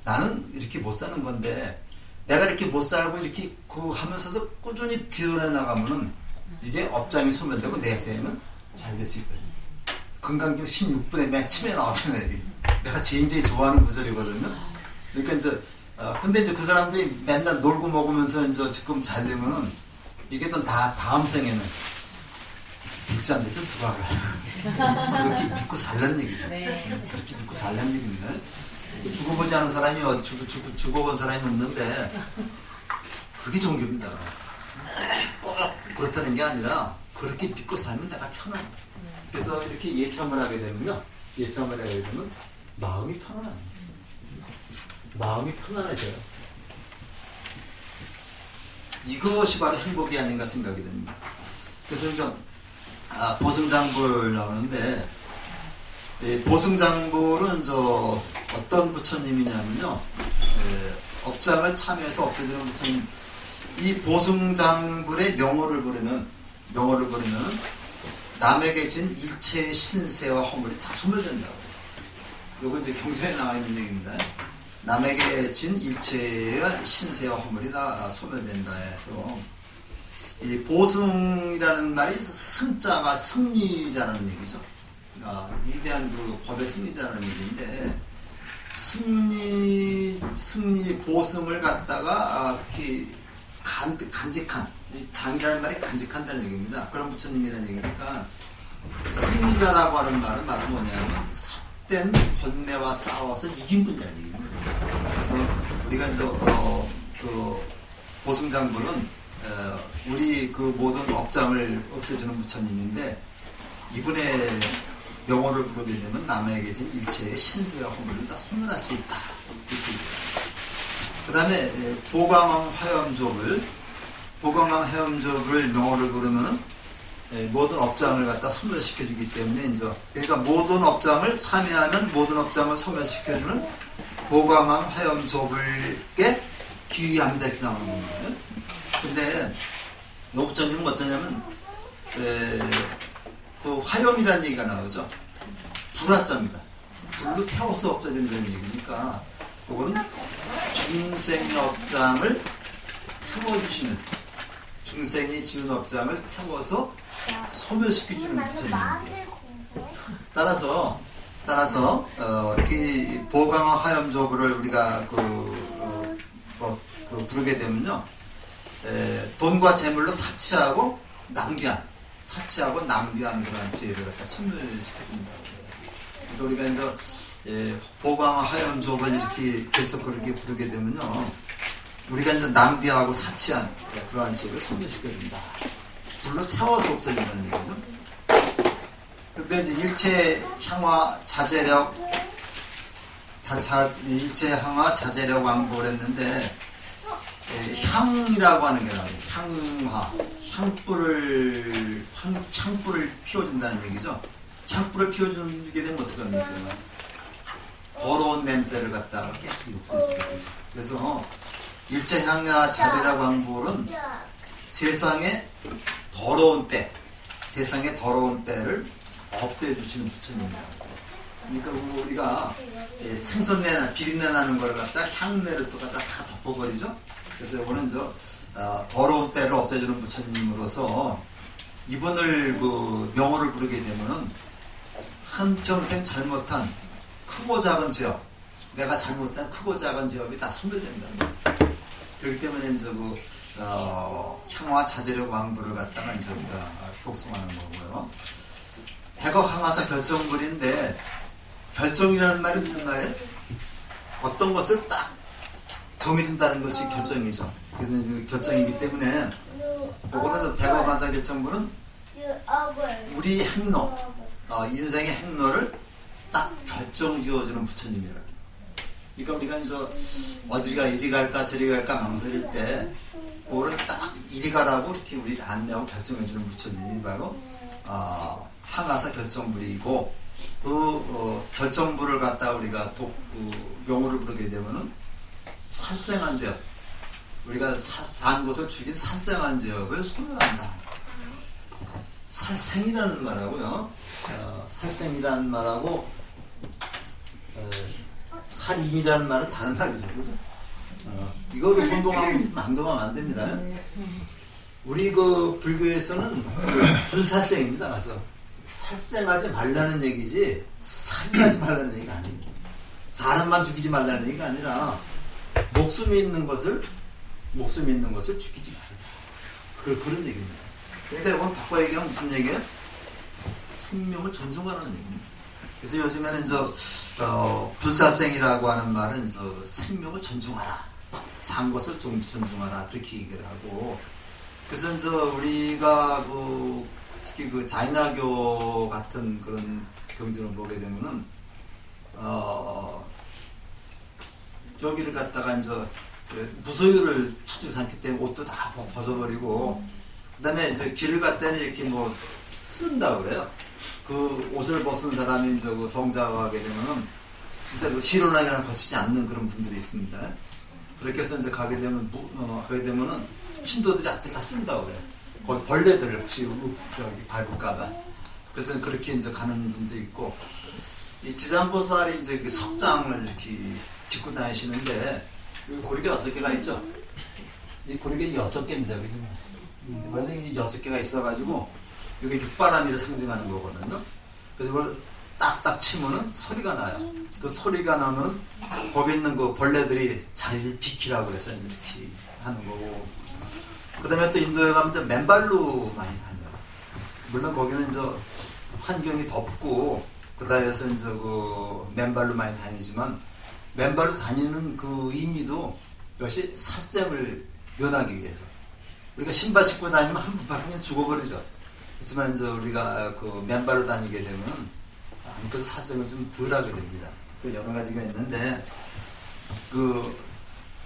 Speaker 1: 나는 이렇게 못 사는 건데 내가 이렇게 못 살고 이렇게 하면서도 꾸준히 기도를 해나가면은 이게 업장이 소멸되고 내세는 잘 될 수 있거든요. 금강경 16분에 맨 처음에 나오잖아요. 내가 제일 좋아하는 구절이거든요. 그러니까 이제 근데 이제 그 사람들이 맨날 놀고 먹으면서 이제 지금 잘 되면은 이게 또 다 다음 생에는 죽지 않겠죠? 누가 알아. 그렇게 믿고 살라는 얘기죠. 네. 그렇게 믿고 살라는 얘기입니다. 죽어보지 않은 사람이 죽어본 사람이 없는데 그게 종교입니다. 꼭 그렇다는 게 아니라 그렇게 믿고 살면 내가 편안해. 그래서 이렇게 예참을 하게 되면 마음이 편안합니다. 마음이 편안해져요. 이것이 바로 행복이 아닌가 생각이 됩니다. 그래서 좀 보승장볼 나오는데 보승장볼은 어떤 부처님이냐면요, 업장을 참여해서 없애주는 부처님. 이 보승장불의 명호를 부르면 남에게 진 일체의 신세와 허물이 다 소멸된다고. 요거 이제 경전에 나와 있는 얘기입니다. 남에게 진 일체의 신세와 허물이 다 소멸된다 해서, 이 보승이라는 말이 승자가 승리자라는 얘기죠. 위대한 그 법의 승리자라는 얘기인데, 승리 보승을 갖다가 그렇게 간직한, 장이라는 말이 간직한다는 얘기입니다. 그런 부처님이라는 얘기니까, 승리자라고 하는 말은 바로 뭐냐면 삿된 번뇌와 싸워서 이긴 분이라는 얘기입니다. 그래서 우리가 이제 그 보승장부는 우리 그 모든 업장을 없애주는 부처님인데, 이분의 명호를 부르게 되면 남에게 진 일체의 신세와 허물을 다 소멸할 수 있다. 그 다음에 보광왕 화염족을 명호를 부르면은 모든 업장을 갖다 소멸시켜주기 때문에, 이제 그러니까 모든 업장을 참여하면 모든 업장을 소멸시켜주는 보광왕 화염족을께 귀의합니다. 이렇게 나오는 거예요. 근데 이 부처님은 어쩌냐면 그 화염이라는 얘기가 나오죠. 불화자입니다. 불로 태워서 없어진다는 얘기니까 그거는 중생의 업장을 태워주시는, 중생이 지은 업장을 태워서 소멸시켜주는 부처님입니다. 따라서 그 보광왕 화염조부를 우리가 부르게 되면요, 돈과 재물로 사치하고 낭비한, 사치하고 낭비한 그런 죄를 갖다 소멸시켜준다. 그러니까 우리가 이제 보광 하염족을 이렇게 계속 그렇게 부르게 되면요, 우리가 이제 낭비하고 사치한 그러한 죄를 소멸시켜준다. 불로 태워서 없애준다는 얘기죠. 그러니까 이제 일체 향화 자제력, 일체 향화 자제력 왕보를 했는데, 향이라고 하는 게 나와요. 향화, 향불을 피워준다는 얘기죠. 향불을 피워주게 되면 어떡합니까? 더러운 냄새를 갖다가 깨끗이 없애주게 되죠. 그래서 일체 향화 자제력 왕보는 세상의 더러운 때를 없애주시는 부처님이라고. 그러니까 우리가 생선내, 비린내 나는 걸 갖다 향내를 또 갖다 다 덮어버리죠. 그래서 이거는 더러운 때를 없애주는 부처님으로서 이분을 명호를 부르게 되면은 한평생 잘못한 크고 작은 죄업, 내가 잘못한 크고 작은 죄업이 다 소멸된다는 거예요. 그렇기 때문에 향화 자제력 왕부를 갖다가 우리가 독송하는 거고요. 백억 항화사 결정불인데, 결정이라는 말이 무슨 말이에요? 어떤 것을 딱 정해준다는 것이 결정이죠. 그래서 결정이기 때문에 이거는 백억 항화사 결정불은 우리 행로, 인생의 행로를 딱 결정지어주는 부처님이라고. 그러니까 우리가 어디가 이리 갈까 저리 갈까 망설일 때 그거를 딱 이리 가라고 이렇게 우리를 안내하고 결정해주는 부처님이 바로 항화사 결정불이고, 결정불을 갖다 우리가 명호를 부르게 되면은 살생한 죄업, 우리가 산 곳을 죽인 살생한 죄업을 소멸한다. 살생이라는 말하고요, 살생이라는 말하고 살인이라는 말은 다른 말이죠, 그죠? 이거를 혼동하고 있으면 한동안 안 됩니다. 우리 불교에서는 불살생입니다. 가서 살생하지 말라는 얘기지 살인하지 말라는 얘기가 아닙니다. 사람만 죽이지 말라는 얘기가 아니라 목숨이 있는 것을 죽이지 말라. 그런 얘기입니다. 그러니까 이건 바꿔 얘기하면 무슨 얘기예요? 생명을 존중하라는 얘기입니다. 그래서 요즘에는 불살생이라고 하는 말은 생명을 존중하라, 산 것을 존중하라, 그렇게 얘기를 하고. 그래서 우리가 특히 자인화교 같은 그런 경전을 보게 되면은 여기를 갖다가 무소유를 처지 않기 때문에 옷도 다 벗어버리고, 그다음에 길을 갖다는 이렇게 쓴다 그래요. 그 옷을 벗은 사람이 성자하게 되면은 진짜 실혼하기나 거치지 않는 그런 분들이 있습니다. 그렇게 해서 가게 되면은 신도들이 앞에 다 쓴다 그래요. 거기 벌레들을 혹시 밟을까봐. 그래서 그렇게 가는 분도 있고, 이 지장보살이 석장을 이렇게 짚고 다니시는데, 여기 고리가 6개가 있죠. 이 고리가 6개입니다. 원래 6개가 있어가지고 이게 육바라밀을 상징하는 거거든요. 그래서 그걸 딱딱 치면은 소리가 나요. 그 소리가 나면 거기 있는 벌레들이 자리를 비키라고 해서 이렇게 하는 거고. 그 다음에 또 인도에 가면 맨발로 많이 다녀요. 물론 거기는 환경이 덥고 그다 해서 맨발로 많이 다니지만, 맨발로 다니는 그 의미도 역시 살생을 면하기 위해서. 우리가 신발 신고 다니면 한 번 그냥 죽어버리죠. 그렇지만 우리가 맨발로 다니게 되면 아무튼 살생을 좀 덜하게 됩니다. 여러 가지가 있는데,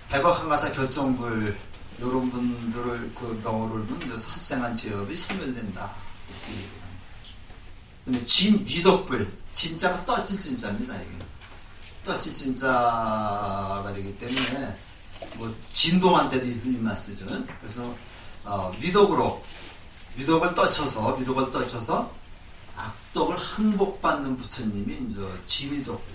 Speaker 1: 백억 항화사 결정불 이런 분들을 명호를 둔 살생한 죄업이 소멸된다. 근데 위덕불, 진짜가 떨치 진짜입니다. 이게 떨치 진짜가 되기 때문에 진동한 데도 있으면 쓰죠. 그래서 위덕을 떨쳐서 악덕을 항복받는 부처님이 진위덕불.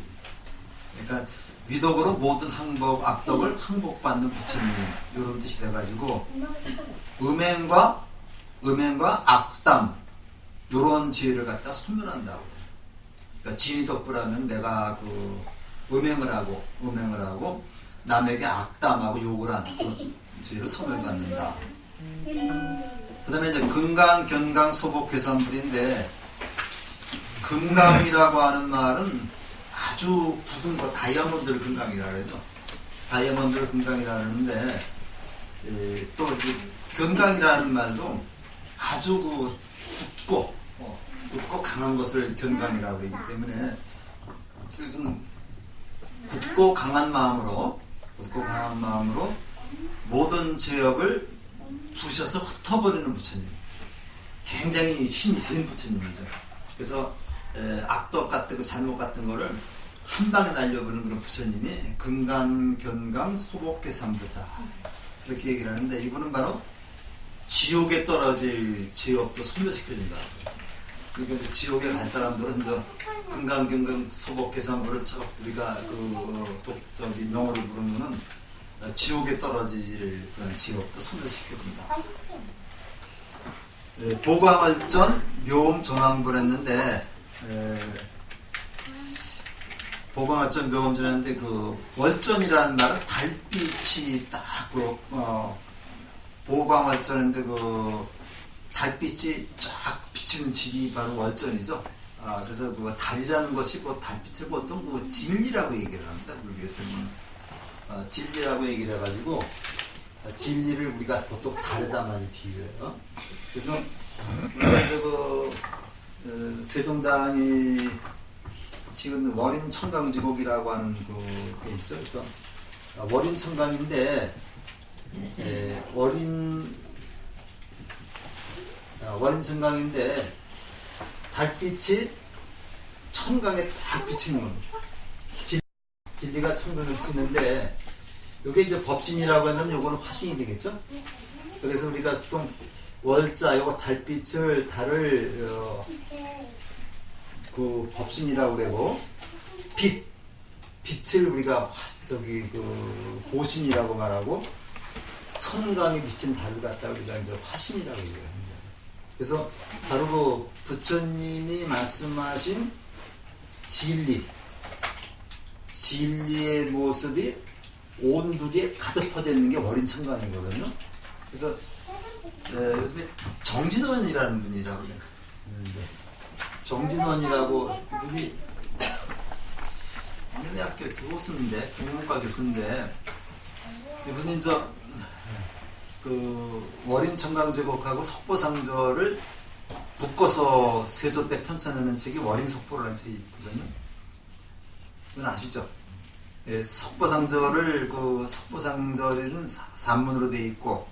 Speaker 1: 그러니까 위덕으로 모든 악덕을 항복받는 부처님, 이런 뜻이 돼가지고 음행과 악담 이런 지혜를 갖다 소멸한다고. 그러니까 진위덕불하면 내가 음행을 하고 남에게 악담하고 욕을 하는 그런 지혜를 소멸받는다. 그다음에 이제 금강, 견강, 소복, 괴산불인데 금강이라고 하는 말은 아주 굳은 거 다이아몬드를 금강이라 그러죠. 다이아몬드를 금강이라 그러는데 또 견강이라는 말도 아주 굳고 강한 것을 견강이라고 그러기 때문에 저기서는 굳고 강한 마음으로 모든 죄업을 부셔서 흩어버리는 부처님. 굉장히 힘이 센 부처님이죠. 그래서 악덕 같은 거 잘못 같은 거를 한 방에 날려버리는 그런 부처님이 금강, 견강, 소복괴삼부다 이렇게 얘기를 하는데 이분은 바로 지옥에 떨어질 죄업도 소멸시켜준다. 그러니까 지옥에 갈 사람들은 저 금강, 견강, 소복괴삼부를 우리가 저기 명호를 부르면은 지옥에 떨어질 그런 지옥도 소멸시켜준다. 보광월전 묘음전왕불 했는데 보광월전 묘음전 했는데 그 월전이라는 말은 달빛이 딱 보광월전 했는데 그 달빛이 쫙 비치는 집이 바로 월전이죠. 그래서 그 달이라는 것이 그 달빛을 보통 그 진리라고 얘기를 합니다. 불교에서는 진리라고 얘기를 해가지고 진리를 우리가 보통 달에다 많이 비유해요. 그래서 우리가 세종당이 지금 월인청강지곡이라고 하는 게 있죠. 그래서 월인청강인데 월인청강인데 달빛이 천강에 딱 비치는 겁니다. 진리가 천강에 비치는데 이게 이제 법신이라고 하면 요거는 화신이 되겠죠. 그래서 우리가 보통 월자 요거 달을 그 법신이라고 그러고 빛을 우리가 보신이라고 말하고 천강에 비친 달을 갖다 우리가 이제 화신이라고 얘기를 합니다. 그래서 바로 그 부처님이 말씀하신 진리의 모습이 온 두리에 가득 퍼져 있는 게 월인청강이거든요. 그래서 요즘에 정진원이라는 분이라고 그래요. 정진원이라고 분이 어느 학교 교수인데 국문과 교수인데 이분이 월인청강제곡하고 석보상절을 묶어서 세조 때 편찬하는 책이 월인석보라는 책이 있거든요. 그건 아시죠? 석보상절을 석보상절에는 산문으로 되어 있고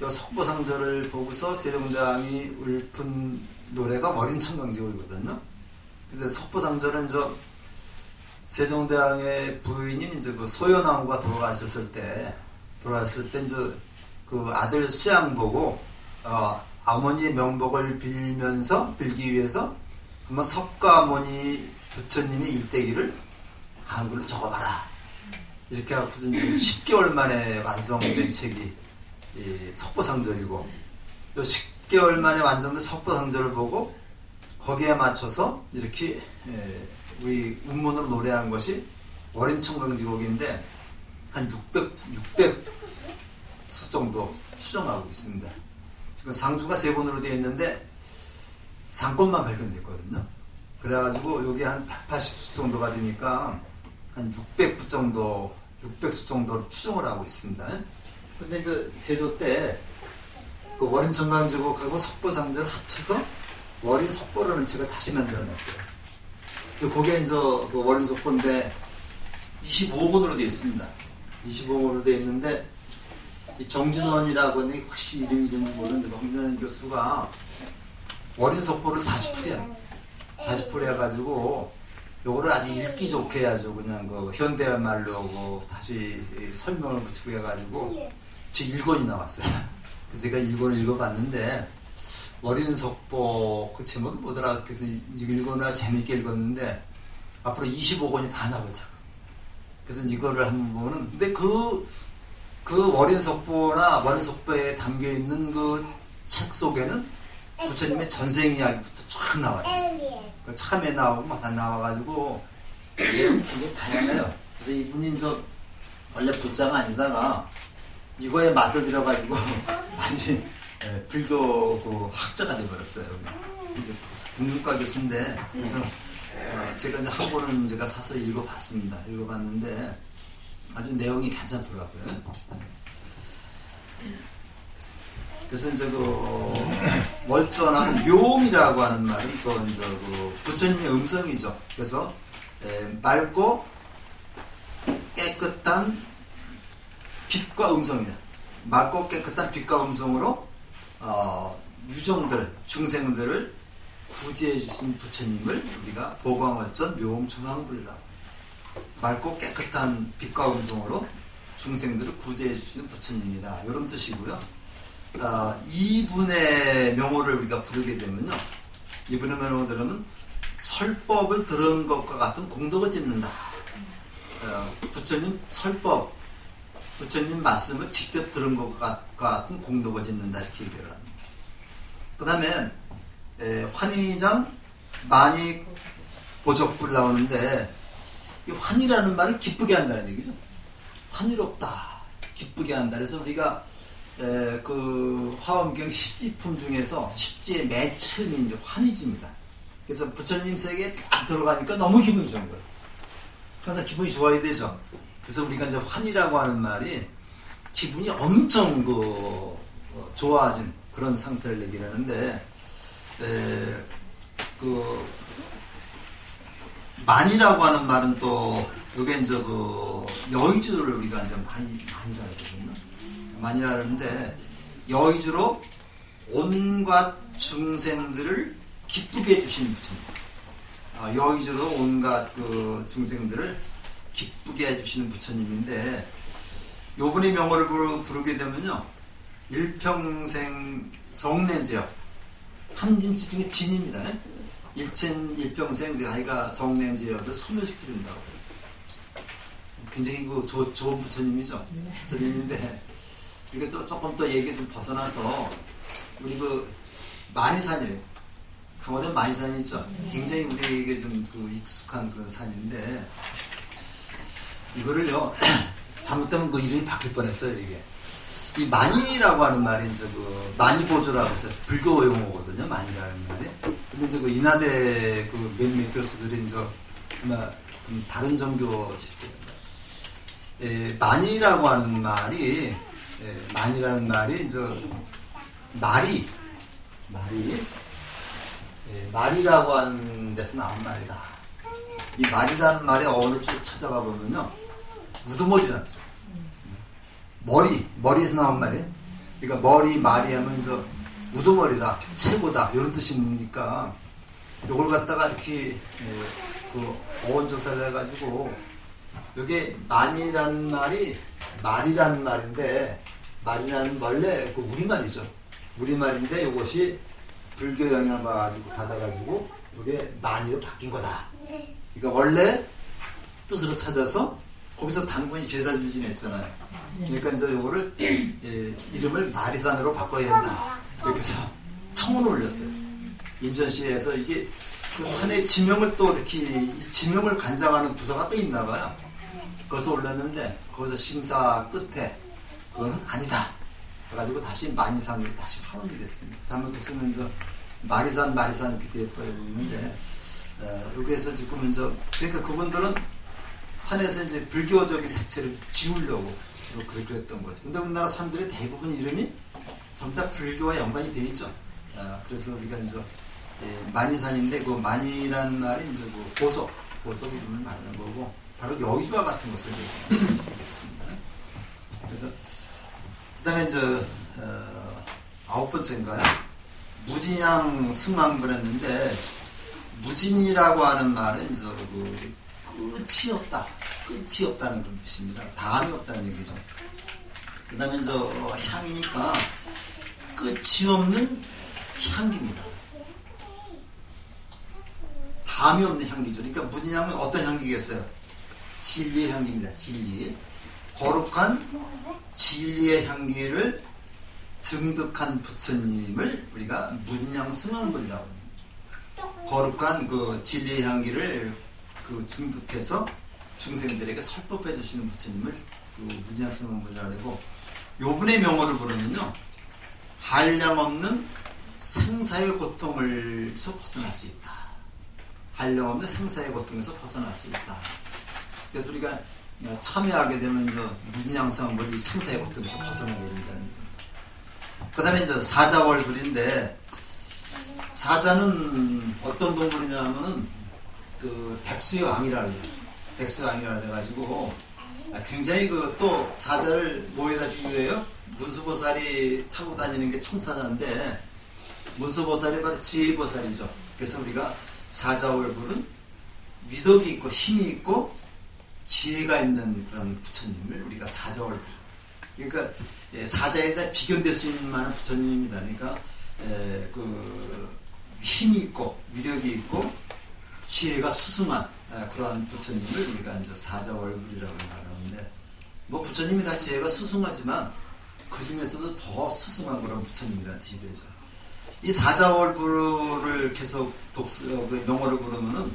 Speaker 1: 이 석보상절을 보고서 세종대왕이 읊은 노래가 월인청강제곡이거든요. 그래서 석보상절은 세종대왕의 부인인 그 소연왕후가 돌아갔을 때 이제 그 아들 수양 보고 어머니의 명복을 빌기 위해서 한번 석가모니 부처님의 일대기를 한글로 적어봐라. 이렇게 하고 10개월 만에 완성된 책이 석보상절이고 요 10개월 만에 완성된 석보상절을 보고 거기에 맞춰서 이렇게 우리 운문으로 노래한 것이 월인청강지곡인데 한 600수 정도 수정하고 있습니다. 지금 상주가 3권으로 되어 있는데 상권만 발견됐거든요. 그래가지고 여기 한 180수 정도가 되니까 한 600수 정도로 추정을 하고 있습니다. 근데 이제 세조 때 그 월인청강제곡하고 석보상절을 합쳐서 월인석보라는 책을 다시 만들어냈어요. 그게 이제 그 월인석보인데 25권으로 되어 있습니다. 25권으로 되어 있는데 이 정진원이라고 하는 혹시 이름이 모르는데 정진원 교수가 월인석보를 다시 풀어가지고 요거를 아주 읽기 좋게 해가지고 그냥 그 현대한 말로 다시 설명을 붙이고 해가지고 지금 1권이 나왔어요. 제가 1권을 읽어봤는데 월인석보 그 제목이 뭐더라. 그래서 1권을 재밌게 읽었는데 앞으로 25권이 다 나오죠. 그래서 이거를 한번 보면 근데 그 월인석보나 월인석보에 담겨 있는 그 책 속에는 부처님의 전생 이야기부터 쫙 나와요. 그 참에 나오고 다 나와가지고 이게 다양해요. 그래서 이분이 원래 부자가 아니다가 이거에 맛을 들여가지고 많이 불교 그 학자가 돼버렸어요. 이제 국문과 교수인데 그래서 제가 이제 한 권은 제가 사서 읽어봤습니다. 읽어봤는데 아주 내용이 괜찮더라고요. 그래서 이제 그 월전하고 묘음이라고 하는 말은 또 이제 그 부처님의 음성이죠. 그래서 맑고 깨끗한 빛과 음성이야. 맑고 깨끗한 빛과 음성으로 유종들, 중생들을 구제해 주신 부처님을 우리가 보광월전 묘음초상불이라고. 맑고 깨끗한 빛과 음성으로 중생들을 구제해 주시는 부처님이다. 이런 뜻이고요. 이분의 명호를 우리가 부르게 되면요. 이분의 명호를 들으면 설법을 들은 것과 같은 공덕을 짓는다. 부처님 설법, 부처님 말씀을 직접 들은 것과 같은 공덕을 짓는다. 이렇게 얘기를 합니다. 그 다음에 환희장 많이 보적불 나오는데 이 환희라는 말은 기쁘게 한다는 얘기죠. 환희롭다, 기쁘게 한다. 그래서 우리가 그 화엄경 10지품 중에서 10지의 맨 처음이 이제 환희지입니다. 그래서 부처님 세계에 딱 들어가니까 너무 기분이 좋은 거예요. 항상 기분이 좋아야 되죠. 그래서 우리가 이제 환희라고 하는 말이 기분이 엄청 좋아진 그런 상태를 얘기를 하는데, 그 만이라고 하는 말은 또 요게 이제 그 여의주를 우리가 이제 만이라 하거든요. 만이라 하는데 여의주로 온갖 중생들을 기쁘게 해주시는 부처님. 여의주로 온갖 그 중생들을 기쁘게 해주시는 부처님인데 요분의 명호를 부르게 되면요. 일평생 성냉제요. 삼진치 중에 진입니다. 일평생 아이가 성냉제역을 소멸시키는다고. 굉장히 그 좋은 부처님이죠. 부처님인데 이게 또 조금 더 얘기 좀 벗어나서 우리 그 만이산이래. 강화도에 만이산이 있죠. 굉장히 우리에게 좀 그 익숙한 그런 산인데 이거를요 잘못되면 그 이름이 바뀔 뻔했어요. 이게 이 만이라고 하는 말이 이제 그 만이보조라고 해서 불교 용어거든요. 만이라는 말이. 근데 이제 그 인하대 그 몇몇 교수들이 이제 아마 다른 종교 만이라고 하는 말이 만이라는 말이 이제 말이라고 하는 데서 나온 말이다. 이 말이라는 말의 어원을 쭉 찾아가 보면요. 우두머리라는 뜻이죠. 머리에서 나온 말이에요. 그러니까 말이 하면서 우두머리다, 최고다 이런 뜻이니까 이걸 갖다가 이렇게 그 어원조사를 해가지고 이게 만이라는 말이 말이라는 말인데 말이라는 원래 그 우리말이죠. 우리말인데 이것이 불교 영향을 받아가지고 이게 만이로 바뀐 거다. 그러니까 원래 뜻으로 찾아서 거기서 단군이 제사를 지냈잖아요. 그러니까 이제 요거를 이름을 마리산으로 바꿔야 된다. 이렇게 해서 청원을 올렸어요. 인천시에서 이게 그 산의 지명을 또 이렇게 이 지명을 관장하는 부서가 또 있나 봐요. 거기서 올렸는데 거기서 심사 끝에 그건 아니다. 그래가지고 다시 만이산으로 다시 환원이 됐습니다. 잘못했으면 이제 마리산 이렇게 되어버렸는데 여기에서 지금 이제 그러니까 그분들은 산에서 이제 불교적인 색채를 지우려고 그랬던 거죠. 근데 우리나라 산들의 대부분 이름이 전부 다 불교와 연관이 되어 있죠. 그래서 우리가 이제 만이산인데 그 만이라는 말이 이제 그 보석 이름을 말하는 거고 바로 여의주와 같은 것을 얘기하겠습니다. 그래서 그다음에 이제 9번째인가요? 무진양 승왕불 했는데 무진이라고 하는 말은 이제 그 끝이 없다는 그런 뜻입니다. 다음이 없다는 얘기죠. 그 다음에 향이니까 끝이 없는 향기입니다. 다음이 없는 향기죠. 그러니까 무진향은 어떤 향기겠어요? 진리의 향기입니다. 진리. 거룩한 진리의 향기를 증득한 부처님을 우리가 무진향 승왕불이라고 합니다. 거룩한 그 진리의 향기를 그 증득해서 중생들에게 설법해 주시는 부처님을 그 무진향 승왕불이라고 하고 요분의 명호를 부르면요. 한량없는 생사의 고통에서 벗어날 수 있다. 한량없는 생사의 고통에서 벗어날 수 있다. 그래서 우리가 참여하게 되면 무진양성을 이 생사의 고통에서 벗어나게 된다는 얘기입니다. 그 다음에 이제 사자월불인데, 사자는 어떤 동물이냐면은 그 백수의 왕이라 그래요. 백수의 왕이라 해가지고 굉장히 또 사자를 뭐에다 비교해요? 문수보살이 타고 다니는 게 청사자인데, 문수보살이 바로 지혜보살이죠. 그래서 우리가 사자월불은 위덕이 있고 힘이 있고 지혜가 있는 그런 부처님을 우리가 사자월불. 그러니까 사자에다 비견될 수 있는 만한 부처님입니다. 그러니까 그 힘이 있고 위력이 있고 지혜가 수승한 그러한 부처님을 우리가 이제 사자월불이라고 말하는데, 뭐 부처님이 다 지혜가 수승하지만 그 중에서도 더 수승한 그런 부처님이라는 뜻이 되죠. 이 사자월불을 계속 명어로 부르면은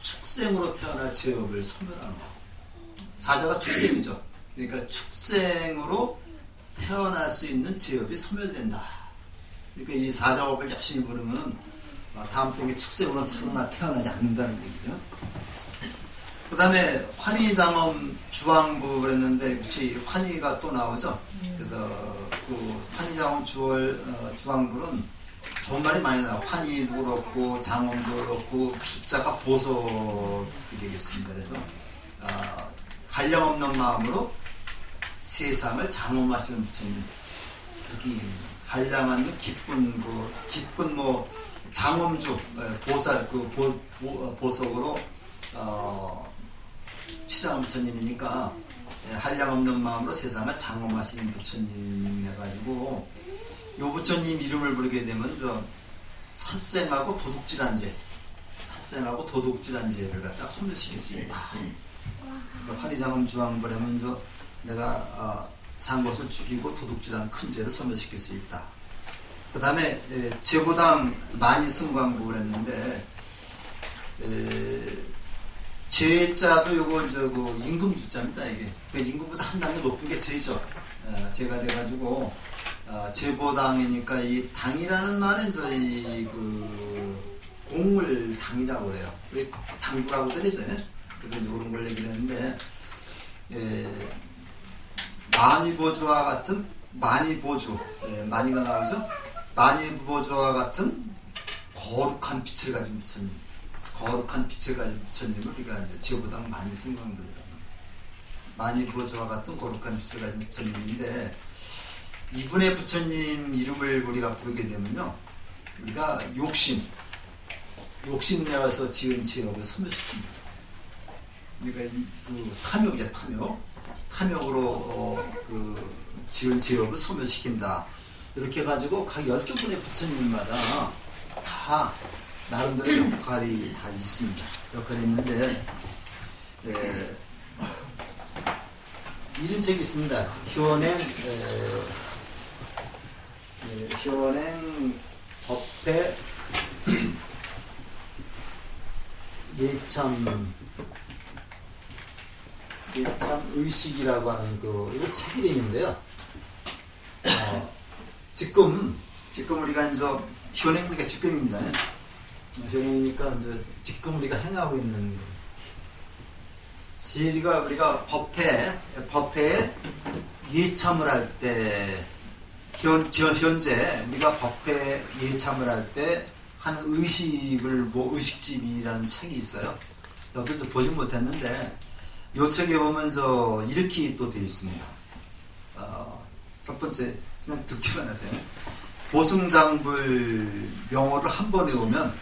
Speaker 1: 축생으로 태어날 죄업을 소멸하는 거. 사자가 축생이죠. 그러니까 축생으로 태어날 수 있는 죄업이 소멸된다. 그러니까 이 사자업을 열심히 부르면 다음 생에 축생으로 살아나 태어나지 않는다는 얘기죠. 그 다음에 환희장엄 주왕부 그랬는데, 그치, 환희가 또 나오죠. 그래서 그 환희장엄 주왕부는 좋은 말이 많이 나와요. 환희도 그렇고 장엄도 그렇고 주자가 보석이 되겠습니다. 그래서 한량없는 마음으로 세상을 장엄하시는 부처님, 그렇게 한량한 기쁜 뭐 장엄주 보살 보석으로 치장한 부처님이니까 한량없는 마음으로 세상을 장엄하시는 부처님 해가지고, 요 부처님 이름을 부르게 되면 살생하고 도둑질한 죄를 갖다 소멸시킬 수 있다. 그러니까 환희장엄 주왕부라면 내가 산 것을 죽이고 도둑질한 큰 죄를 소멸시킬 수 있다. 그 다음에 제보당 만이승광부를 했는데, 제자도 요거 그 임금주자입니다. 이게 임금보다 한 단계 높은 게 제죠. 제가 돼가지고 제보당이니까 이 당이라는 말은 저희 그 공을 당이라고 그래요. 우리 당부라고 들리죠. 그래서 이제 그런 걸 얘기를 했는데, 만이보주와 같은 만이보주, 만이가 나오죠. 만이보주와 같은 거룩한 빛을 가진 부처님, 거룩한 빛을 가진 부처님을 우리가 이제 제보당 만이승광들이라고 합니다. 만이보주와 같은 거룩한 빛을 가진 부처님인데, 이분의 부처님 이름을 우리가 부르게 되면요, 우리가 욕심내어서 지은 죄업을 소멸시킵니다. 그러니까 그 탐욕으로 그 지은 죄업을 소멸시킨다. 이렇게 해가지고 각 12분의 부처님마다 다 나름대로 역할이 다 있습니다. 역할이 있는데, 이런 책이 있습니다. 현행 법회 예참 의식이라고 하는 이거 책 이름인데요. 지금 우리가 이제 현행이니까 지금입니다. 현행이니까 이제 지금 우리가 행하고 있는 우리가 법회에 예참을 할 때, 현재 우리가 법회 예참을 할 때 하는 의식을 의식집이라는 책이 있어요. 여기도 보지 못했는데, 이 책에 보면 이렇게 또 되어 있습니다. 첫 번째 그냥 듣기만 하세요. 보승장불 명호를 한 번에 오면,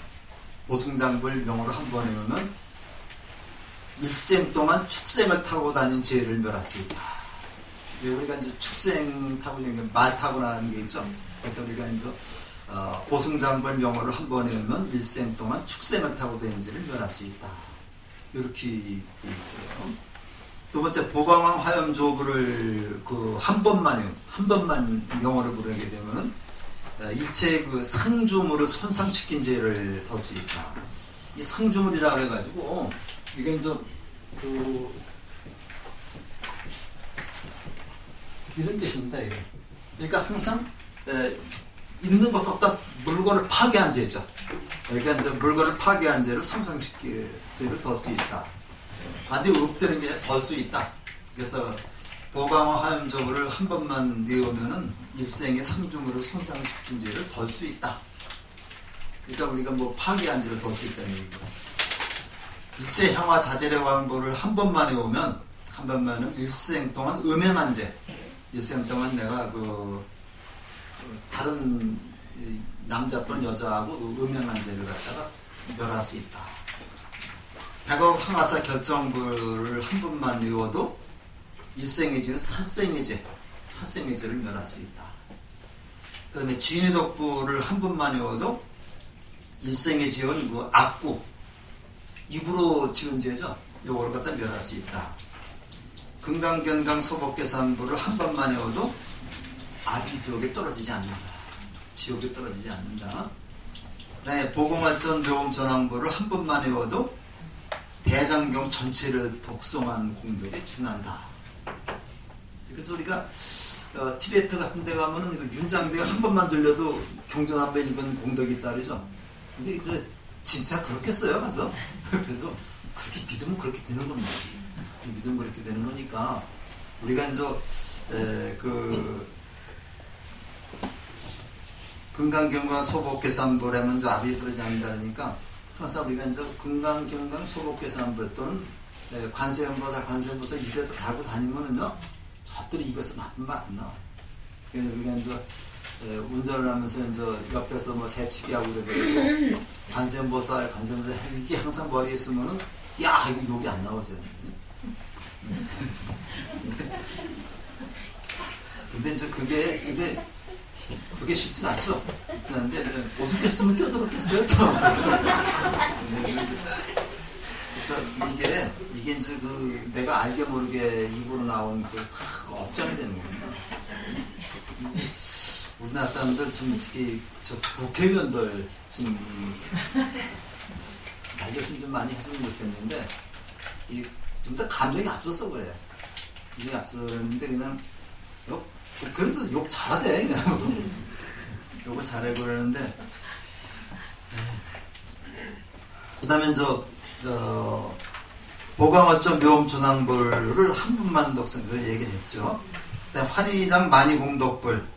Speaker 1: 일생 동안 축생을 타고 다닌 죄를 멸할 수 있다. 우리가 이제 축생 타고 다니는 게 말 타고 나는 게 있죠. 그래서 우리가 이제 보승장불 명호를 한 번에 오면 일생 동안 축생을 타고 다닌 죄를 멸할 수 있다. 이렇게 있고요. 두 번째, 보광왕 화염조부를 한 번만 명호를 부르게 되면 일체 그 상주물을 손상시킨 죄를 덜 수 있다. 이 상주물이라고 해가지고, 이게 이제 이런 뜻입니다. 이게. 그러니까 항상 있는 것은 어떤 물건을 파괴한 죄죠. 그러니까 이제 물건을 파괴한 죄를 손상시킬 죄를 덜 수 있다. 완전히 읍죄는 게 덜 수 있다. 그래서 보강화 화염적으로를 한 번만 내오면은 일생의 상중으로 손상시킨 죄를 덜 수 있다. 그러니까 우리가 뭐 파괴한 죄를 덜 수 있다는 얘기고. 일제 향화 자제력 왕보를 한 번만 해오면 한 번만은 일생 동안 음행한 죄. 일생 동안 내가 다른 남자 또는 여자하고 음행한 죄를 갖다가 멸할 수 있다. 백억 항아사 결정부를 한 번만 외워도 일생의 죄는 사생의 죄를 멸할 수 있다. 그 다음에 진의 독부를 한 번만 외워도 일생의 죄는 그 악구, 입으로 지은 죄죠. 요거를 갖다 멸할 수 있다. 금강견강 소복계산부를 한 번만 외워도 아비지옥에 떨어지지 않는다. 지옥에 떨어지지 않는다. 네, 보공활전 묘음전왕부를 한 번만 외워도 대장경 전체를 독송한 공덕에 준한다. 그래서 우리가 티베트 같은 데 가면은 윤장대가 한 번만 들려도 경전 한 번 읽은 공덕이 있다 그러죠. 근데 이제 진짜 그렇겠어요, 가서? 그래도 그렇게 믿으면 그렇게 되는 겁니다. 믿으면 그렇게 되는 거니까 우리가 이제 금강경강 소복계산부라면 이제 압이 들어지 않는다 그러니까 항상 우리가 이제 금강경강 소복계산부 또는 관세음보살 입에다 달고 다니면은요 저들이 입에서 나쁜 말 안 나와. 그래서 우리가 이제 운전을 하면서 이제 옆에서 뭐 새치기 하고 그러더라도 관세음보살 이게 항상 머리에 있으면은 야 이거 욕이 안 나오잖아요. 근데 이제 그게 쉽진 않죠. 그런데 이제 오죽 했으면 껴도 못했어요, 또. 그래서 이게 이제 내가 알게 모르게 입으로 나온 업장이 되는 겁니다. 우리나라 사람들 지금 특히 국회의원들 지금 날조심 좀 많이 했으면 좋겠는데, 좀 더 감정이 앞서서 그래요. 이게 앞서는데 그냥 국회의원도 욕 잘하대. 그냥 욕을 잘하고 그러는데, 그 다음에 보강어점 묘음전왕불을 한 분만 독성해서 얘기했죠. 환희장 만이공덕불,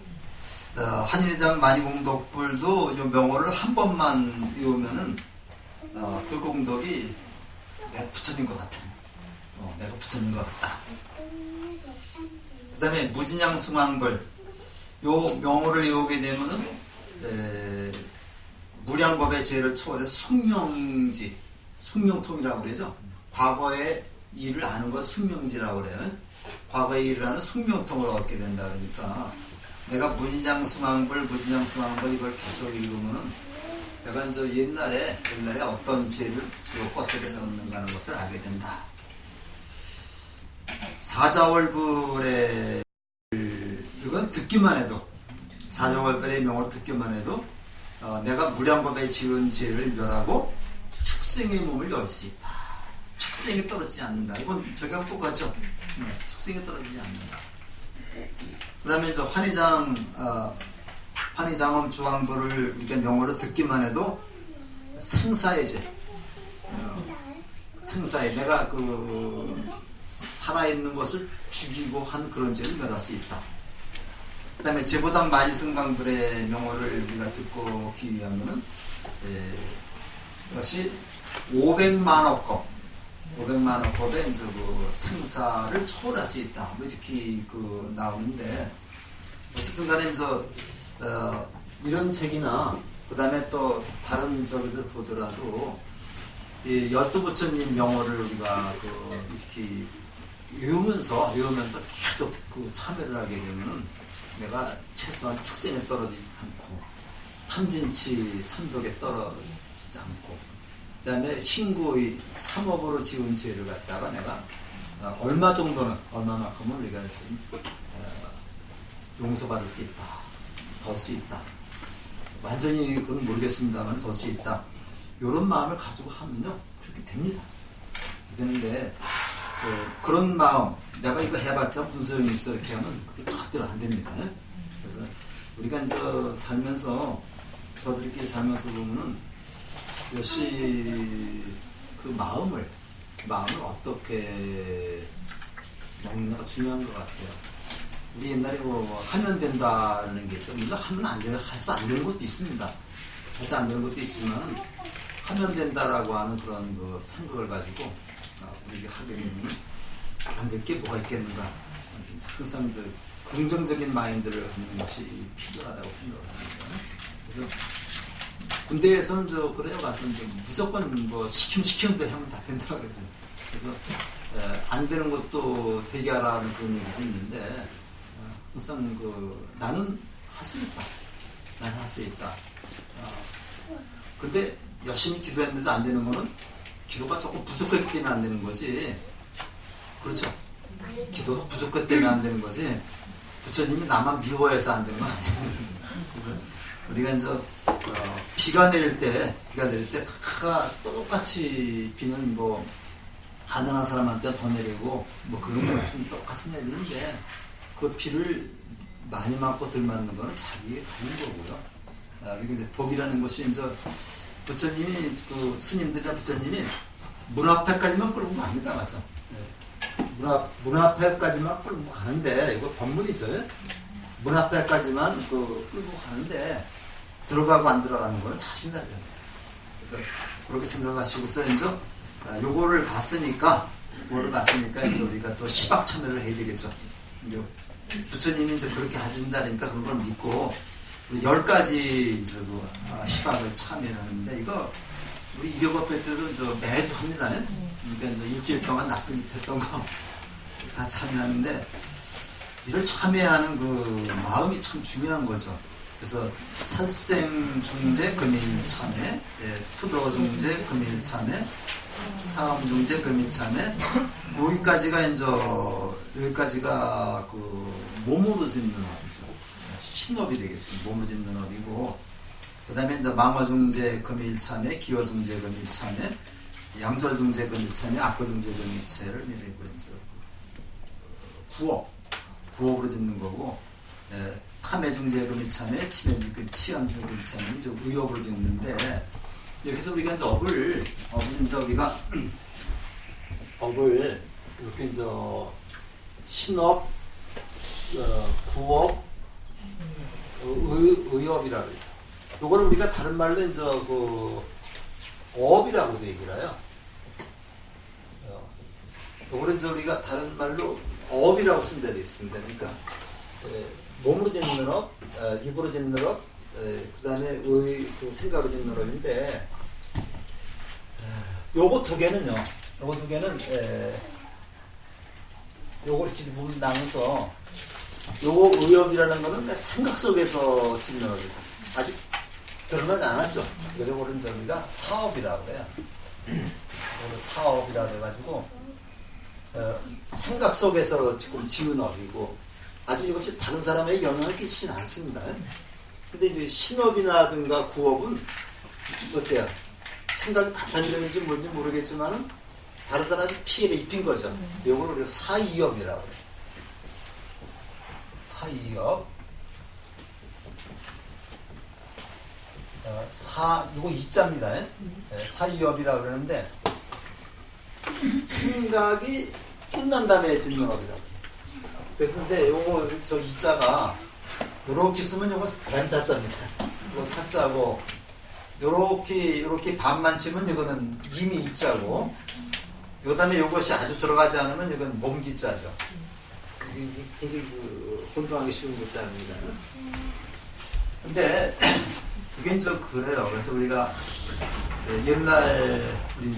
Speaker 1: 환희장 만이공덕불도 이 명호를 한 번만 외우면은 그 공덕이 내가 부처님 것 같아. 내가 부처님 것 같다. 그 다음에 무진양승왕불, 요 명호를 외우게 되면은 무량법의 죄를 초월해서 숙명통이라고 그러죠. 과거의 일을 아는 걸 숙명지라고 그래요. 과거의 일을 아는 숙명통을 얻게 된다 그러니까 내가 무진양승왕불 이걸 계속 읽으면은 내가 이제 옛날에 어떤 죄를 지었고 어떻게 살았는가 하는 것을 알게 된다. 사자월불의 이건 듣기만 해도 사자월불의 명호를 듣기만 해도 내가 무량법에 지은 죄를 멸하고 축생의 몸을 열 수 있다. 축생이 떨어지지 않는다. 이건 저기하고 똑같죠. 축생이 떨어지지 않는다. 그 다음에 이제 환희장엄 주왕부를 이렇게 명호를 듣기만 해도 생사의 죄, 생사의 내가 살아있는 것을 죽이고 한 그런 죄를 멸할 수 있다. 그 다음에 제보당 만이승강불의 명호를 우리가 듣고 기위하면은 이것이 500만억겁 500만억겁의 이제 생사를 초월할 수 있다. 뭐 이렇게 나오는데 어쨌든 간에 이제 이런 책이나 그 다음에 또 다른 저기들 보더라도 이 열두부처님 명호를 우리가 이렇게 외우면서 계속 참여를 하게 되면은 내가 최소한 축생에 떨어지지 않고 탐진치 삼독에 떨어지지 않고 그 다음에 신구의 삼업으로 지은 죄를 갖다가 내가 얼마만큼은 우리가 지금 용서받을 수 있다. 덜 수 있다. 완전히 그건 모르겠습니다만 덜 수 있다. 이런 마음을 가지고 하면요 그렇게 됩니다. 되는데 그런 마음 내가 이거 해봤자 무슨 소용이 있어 이렇게 하면 그게 절대로 안 됩니다. 그래서 우리가 이제 살면서 저들끼리 살면서 보면은 역시 그 마음을 어떻게 먹느냐가 중요한 것 같아요. 우리 옛날에 뭐 하면 된다는 게 있죠. 물론 하면 안 되는, 해서 안 되는 것도 있습니다. 해서 안 되는 것도 있지만 하면 된다라고 하는 그런 그 생각을 가지고 우리가 하게 되면 안 될 게 뭐가 있겠는가. 항상 이제 긍정적인 마인드를 갖는 것이 필요하다고 생각을 합니다. 그래서 군대에서는 그래요. 가서 무조건 뭐 시키면 하면 다 된다 그러죠. 그래서 안 되는 것도 되게 하라는 그런 얘기도 있는데 항상 나는 할 수 있다. 나는 할 수 있다. 근데 열심히 기도했는데도 안 되는 거는 기도가 조금 부족했기 때문에 안 되는 거지. 그렇죠? 기도가 부족했기 때문에 안 되는 거지. 부처님이 나만 미워해서 안 되는 건 아니에요. 그래서 우리가 이제 비가 내릴 때 다 똑같이 비는 뭐 가난한 사람한테 더 내리고 뭐 그런 거 없으면 똑같이 내리는데 그 비를 많이 맞고 덜 맞는 거는 자기에 가는 거고요. 그리고 이제 복이라는 것이 이제 부처님이 그 스님들이나 부처님이 문 앞에까지만 끌고 갑니다. 가서 문 앞에까지만 끌고 가는데 이거 법문이죠. 문 앞에까지만 끌고 가는데 들어가고 안 들어가는 거는 자신이 달려요. 그래서 그렇게 생각하시고서 이제 요거를 봤으니까 이제 우리가 또 시박 참여를 해야 되겠죠. 부처님이 이제 그렇게 해준다니까 그런 걸 믿고 우리 10가지 이제 시박을 참여하는데 이거 우리 이력업회 때도 매주 합니다. 그러니까 이제 일주일 동안 나쁜 짓 했던 거 다 참여하는데 이런 참여하는 그 마음이 참 중요한 거죠. 그래서 살생중재 금일 참여, 투도중재 금일 참여, 사음중재 금일 참여, 여기까지가 그 몸으로 짓는 업이죠. 신업이 되겠습니다. 몸으로 짓는 업이고, 그 다음에 이제 망어중재 금일 참여, 기어중재 금일 참여, 양설중재 금일 참여, 악거중재 금일 참여를 내리고 이제 구업으로 짓는 거고, 탐해중재 금일 참여, 치암중재 금일 참여, 이제 의업으로 짓는데, 여기서 우리가 이제 업을 이제 우리가 업을 이렇게 이제 신업, 구업, 의업이라고 해요. 요거는 우리가 다른 말로 이제 업이라고도 얘기를 해요. 요거는 이제 우리가 다른 말로 업이라고 쓴 데도 있습니다. 그러니까 몸으로 짓는 업, 입으로 짓는 업, 그 다음에 생각으로 짓는 업인데 요거 두 개는 요거 이렇게 보면 나눠서 요거 의업이라는 거는 생각 속에서 짓는 업이죠. 아직 드러나지 않았죠. 그래서 요거는 우리가 사업이라고 해요. 사업이라고 해가지고 생각 속에서 지금 지은 업이고 아직 이것이 다른 사람에게 영향을 끼치지는 않습니다. 근데 이제 신업이라든가 구업은 어때요? 생각이 바탕이 되는지 뭔지 모르겠지만은 다른 사람이 피해를 입힌 거죠. 이걸 우리가 사이업이라고 해요. 사이업. 이거 이자입니다. 사이업이라고 그러는데 생각이 끝난 다음에 짓는 업이라고. 그래서 근데 요거 이자가 요렇게 쓰면 요거 뱀사자입니다. 요거 사자고 요렇게 반만 치면 이거는 이미 이자고 요 다음에 요것이 아주 들어가지 않으면 이건 몸기자죠. 이게 굉장히 혼동하기 쉬운 글자입니다. 근데 그게 이제 그래요. 그래서 우리가 옛날 우리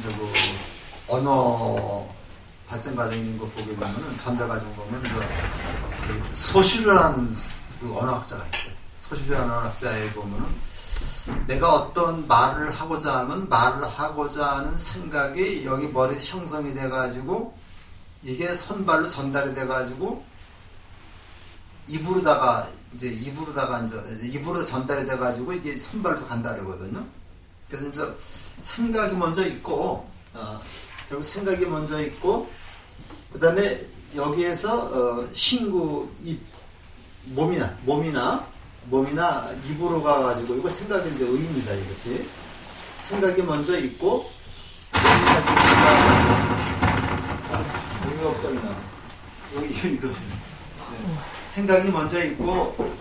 Speaker 1: 언어 발전 과정에 있는 거 보게 보면은 전달 과정 보면 소실이라는 그 언어학자가 있어요. 소실이라는 언어학자에 보면은 내가 어떤 말을 하고자 하는 생각이 여기 머리에 형성이 돼가지고 이게 손발로 전달이 돼가지고 입으로 전달이 돼가지고 이게 손발로 간다 그러거든요. 그래서 이제 생각이 먼저 있고 결국 생각이 먼저 있고 그 다음에 여기에서 신구 몸이나 몸이나 입으로 가가지고 이거 생각이 이제 의입니다. 이것이 생각이 먼저 있고 의미없어이나 여기 생각이 먼저 있고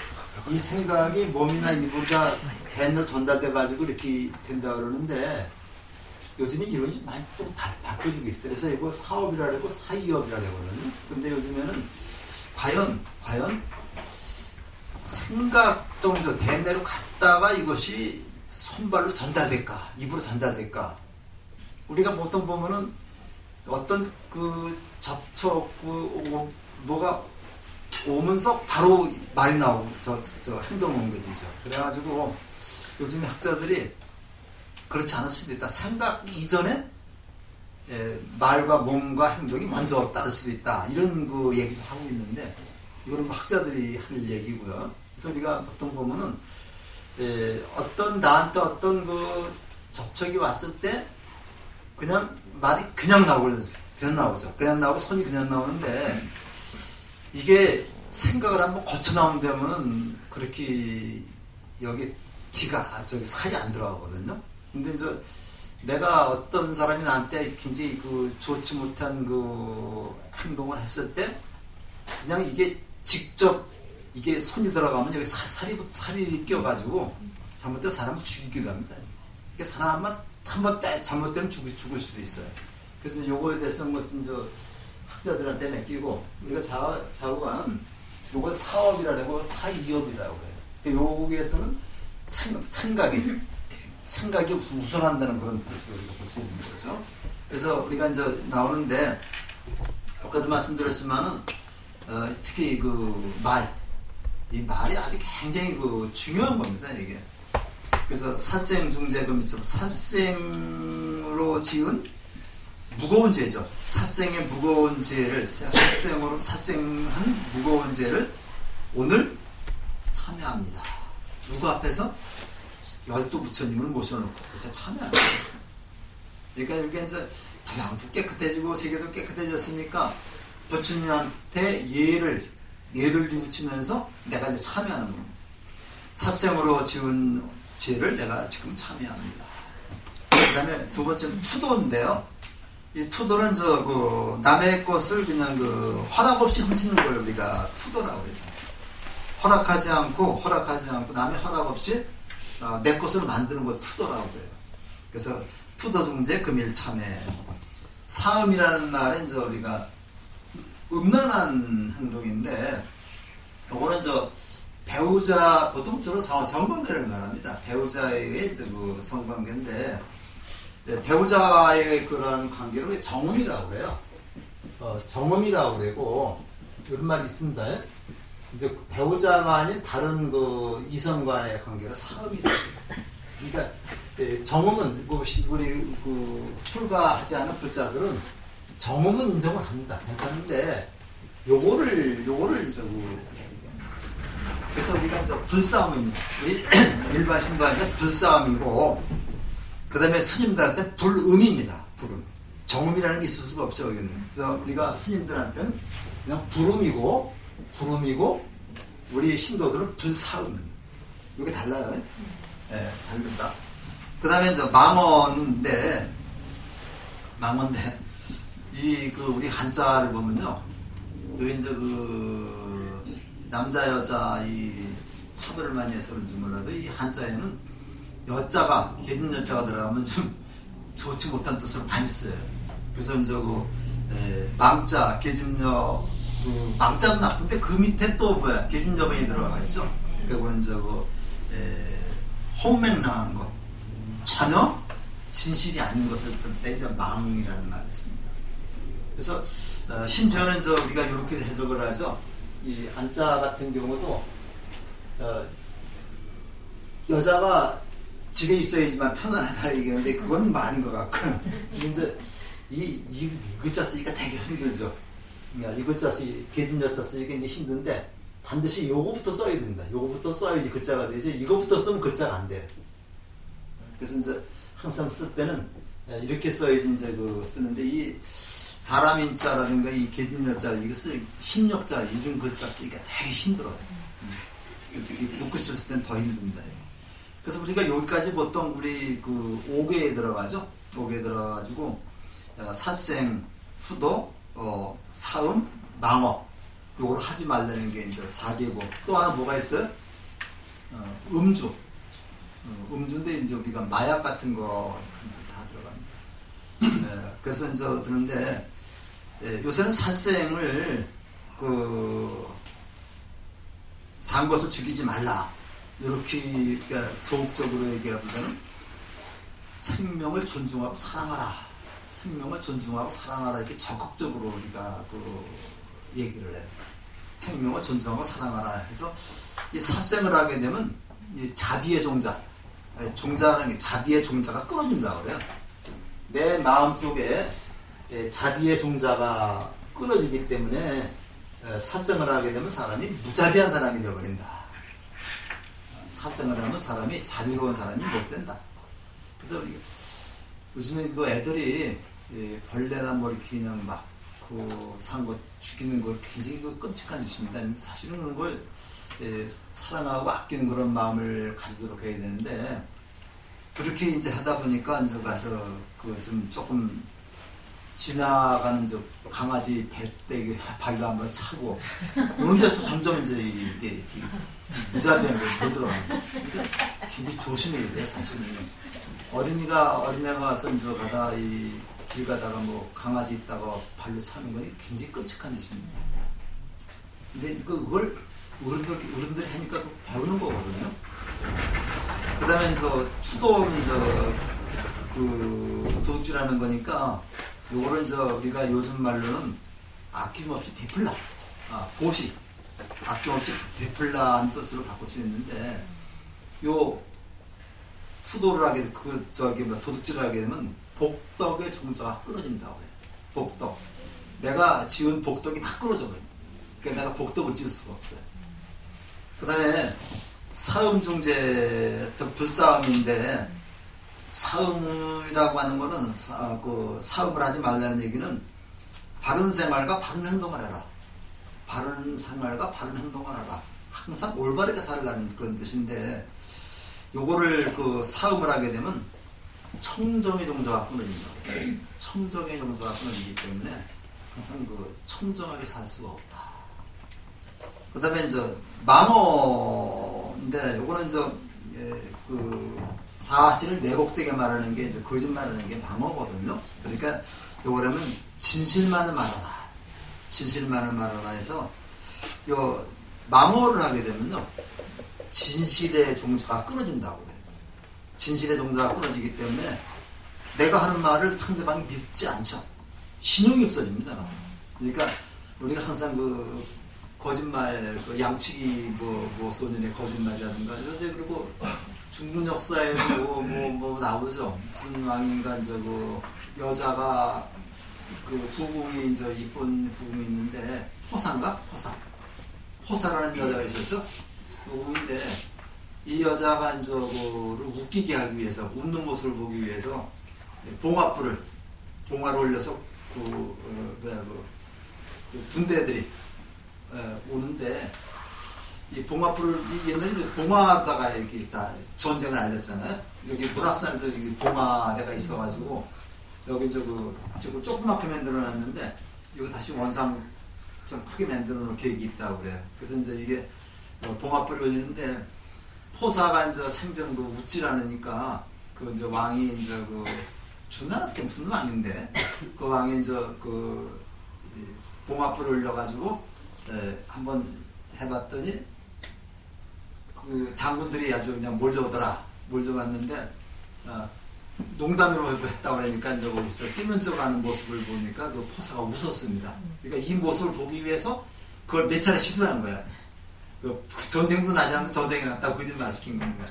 Speaker 1: 이 생각이 몸이나 입으로 다 밴으로 전달돼 가지고 이렇게 된다 그러는데 요즘에 이론이 좀 많이 또 바꿔지고 있어요. 그래서 이거 사업이라 하고 사이업이라 하거든요. 근데 요즘에는 과연 생각 정도 대내로 갔다가 이것이 손발로 전달될까? 입으로 전달될까? 우리가 보통 보면은 어떤 그 접촉, 뭐가 오면서 바로 말이 나오고 저 행동 온 거죠. 그래가지고 요즘에 학자들이 그렇지 않을 수도 있다. 생각 이전에 말과 몸과 행동이 먼저 따를 수도 있다. 이런 그 얘기도 하고 있는데 이거는 뭐 학자들이 할 얘기고요. 그래서 우리가 보통 보면은 나한테 어떤 그 접촉이 왔을 때 그냥 말이 그냥 나오죠. 그냥 나오고 손이 그냥 나오는데 이게 생각을 한번 거쳐 나온다면은 그렇게 여기 살이 안 들어가거든요. 근데 이제 내가 어떤 사람이 나한테 굉장히 그 좋지 못한 그 행동을 했을 때 그냥 이게 직접 이게 손이 들어가면 여기 살이 껴가지고 잘못되면 사람을 죽이기도 합니다. 이게 사람만 한번 잘못되면 죽을 수도 있어요. 그래서 요거에 대해서 무슨 학자들한테 맡기고 우리가 자고간 요걸 사업이라고 사이업이라고 해요. 여기에서는 생각이 우선한다는 그런 뜻으로 우리가 볼 수 있는 거죠. 그래서 우리가 이제 나오는데 아까도 말씀드렸지만은 특히 이 말이 아주 굉장히 중요한 겁니다. 이게. 그래서 살생중재금이처럼 살생으로 지은 무거운 죄죠. 살생의 무거운 죄를 살생한 무거운 죄를 오늘 참여합니다. 누구 앞에서? 12부처님을 모셔놓고 그래서 참여합니다. 그러니까 이렇게 이제 그냥도 깨끗해지고 세계도 깨끗해졌으니까 부처님한테 예를 뉘우치면서 내가 이제 참여하는 겁니다. 살생으로 지은 죄를 내가 지금 참여합니다. 그 다음에 두 번째는 투도인데요. 이 투도는 남의 것을 그냥 허락 없이 훔치는 걸 우리가 투도라고 그러죠. 허락하지 않고 남의 허락 없이 내 것으로 만드는 걸 투도라고 그래요. 그래서 투도중재 금일참회. 사음이라는 말은 우리가 음란한 행동인데 이거는 배우자 보통 주로 성관계를 말합니다. 배우자의 성관계인데 배우자의 그런 관계를 정음이라고 그래요. 정음이라고 그러고 이런 말이 있습니다. 이제 배우자가 아닌 다른 이성과의 관계를 사음이라고 해요. 그러니까 정음은 우리 출가하지 않은 불자들은 정음은 인정을 합니다. 괜찮은데 요거를 그래서 우리가 불싸움입니다. 우리 일반 신도한테 불싸움이고 그 다음에 스님들한테 불음입니다. 불음. 정음이라는 게 있을 수가 없죠. 그래서 우리가 스님들한테는 그냥 불음이고 우리 신도들은 불사음. 이게 달라요. 다르다. 그 다음에 망언인데 우리 한자를 보면요. 남자 여자 차별을 많이 해서 그런지 몰라도 이 한자에는 여자가 계준 여자가 들어가면 좀 좋지 못한 뜻으로 많이 써요. 그래서 망자 계준여 망자는 나쁜데 그 밑에 또 계준여명이 들어가 있죠. 그거는 홍맹랑한 것 전혀 진실이 아닌 것을 볼 때 망이라는 말이 있습니다. 그래서 심지어는 우리가 이렇게 해석을 하죠. 이 한자 같은 경우도 여자가 집에 있어야지만 편안하다 얘기하는데 그건 말인 것 같고 이제 이 글자 쓰기가 되게 힘들죠. 이 글자 쓰기 계준여자 쓰기가 이제 힘든데 반드시 요거부터 써야 됩니다. 요거부터 써야지 글자가 되지. 이거부터 쓰면 글자가 안 돼요. 그래서 이제 항상 쓸 때는 이렇게 써야지 이제 쓰는데 이 사람인자라든가 이 계준여자 이것을 힘력자 이런 글자 쓰기가 되게 힘들어요. 이렇게 묶어 쳤을 땐 더 힘듭니다. 그래서 우리가 여기까지 보통 우리 그 5개에 들어가죠. 5개에 들어가가지고 사생, 수도, 사음, 망어 요걸 하지 말라는 게 이제 4개고 또 하나 뭐가 있어요? 음주. 음주인데 이제 우리가 마약 같은 거 다 들어갑니다. 그래서 이제 드는데 요새는 살생을 산 것을 죽이지 말라 이렇게 그러니까 소극적으로 얘기하보다는 생명을 존중하고 사랑하라, 생명을 존중하고 사랑하라 이렇게 적극적으로 우리가 얘기를 해요. 생명을 존중하고 사랑하라 해서 이 살생을 하게 되면 이 자비의 종자라는 게 자비의 종자가 끊어진다고 그래요. 내 마음속에 자비의 종자가 끊어지기 때문에 살생을 하게 되면 사람이 무자비한 사람이 되어버린다. 살생을 하면 사람이 자비로운 사람이 못 된다. 그래서 요즘에 그 애들이 벌레나 뭐 이렇게 그냥 막 산 거 죽이는 거 굉장히 끔찍한 짓입니다. 사실은 그런 걸 사랑하고 아끼는 그런 마음을 가지도록 해야 되는데 그렇게 이제 하다 보니까 이제 가서 좀 조금 지나가는 저 강아지 배때기 발도 한번 차고 이런 데서 점점 이제 이게 무자비한 게 더 들어가는 거예요. 그러니까 굉장히 조심해야 돼요. 사실은 어린애가 와서 이제 가다 길 가다가 뭐 강아지 있다가 발로 차는 건 굉장히 끔찍한 짓입니다. 근데 그걸 어른들이 하니까 배우는 거거든요. 그 다음에 투도는 도둑질하는 거니까 요거는 우리가 요즘 말로는 아낌없이 베풀라, 보시, 아낌없이 베풀라는 뜻으로 바꿀 수 있는데 요 투도를 하게 도둑질을 하게 되면 복덕의 종자가 끊어진다고 해요. 복덕. 내가 지은 복덕이 다 끊어져 버려요. 그러니까 내가 복덕을 지을 수가 없어요. 그 다음에 사음중재, 불사음인데 사음이라고 하는 거는 사음을 하지 말라는 얘기는 바른 생활과 바른 행동을 해라. 바른 생활과 바른 행동을 하라. 항상 올바르게 살라는 그런 뜻인데 요거를 사음을 하게 되면 청정의 종자가 끊어진다. 청정의 종자가 끊어지기 때문에 항상 청정하게 살 수가 없다. 그 다음에 망어인데 요거는 사실을 왜곡되게 말하는 게 거짓말하는 게 망어거든요. 그러니까 요거라면 진실만을 말하라. 진실만을 말하라 해서 요 망어를 하게 되면요 진실의 종자가 끊어진다고 해요. 진실의 종자가 끊어지기 때문에 내가 하는 말을 상대방이 믿지 않죠. 신용이 없어집니다. 그러니까 우리가 항상 거짓말, 양치기 소년의 거짓말이라든가 요새 그리고 중국 역사에도 뭐 나오죠. 무슨 왕인가 여자가 후궁이 이쁜 후궁이 있는데 호사라는 여자가 있었죠. 후궁인데 이 여자가 웃기게 하기 위해서 웃는 모습을 보기 위해서 봉화를 올려서 군대들이 오는데 이 봉화불을 옛날에 봉화로다가 이렇게 다 전쟁을 알렸잖아요. 여기 문학산에도 봉화대가 있어가지고 여기 조그맣게 만들어놨는데 이거 다시 원상 좀 크게 만들어놓을 계획이 있다고 그래요. 그래서 이게 봉화불이 올리는데 포사가 생전 웃질 않으니까 왕이 주나라께 무슨 왕인데 그 왕이 봉화불을 올려가지고 한번 해봤더니 장군들이 아주 그냥 몰려왔는데 농담으로 했다고 그러니까 거기서 뛰는 척하는 모습을 보니까 그 포사가 웃었습니다. 그러니까 이 모습을 보기 위해서 그걸 몇 차례 시도한 거야. 전쟁도 나지 않는데 전쟁이 났다고 거짓말 시킨 겁니다.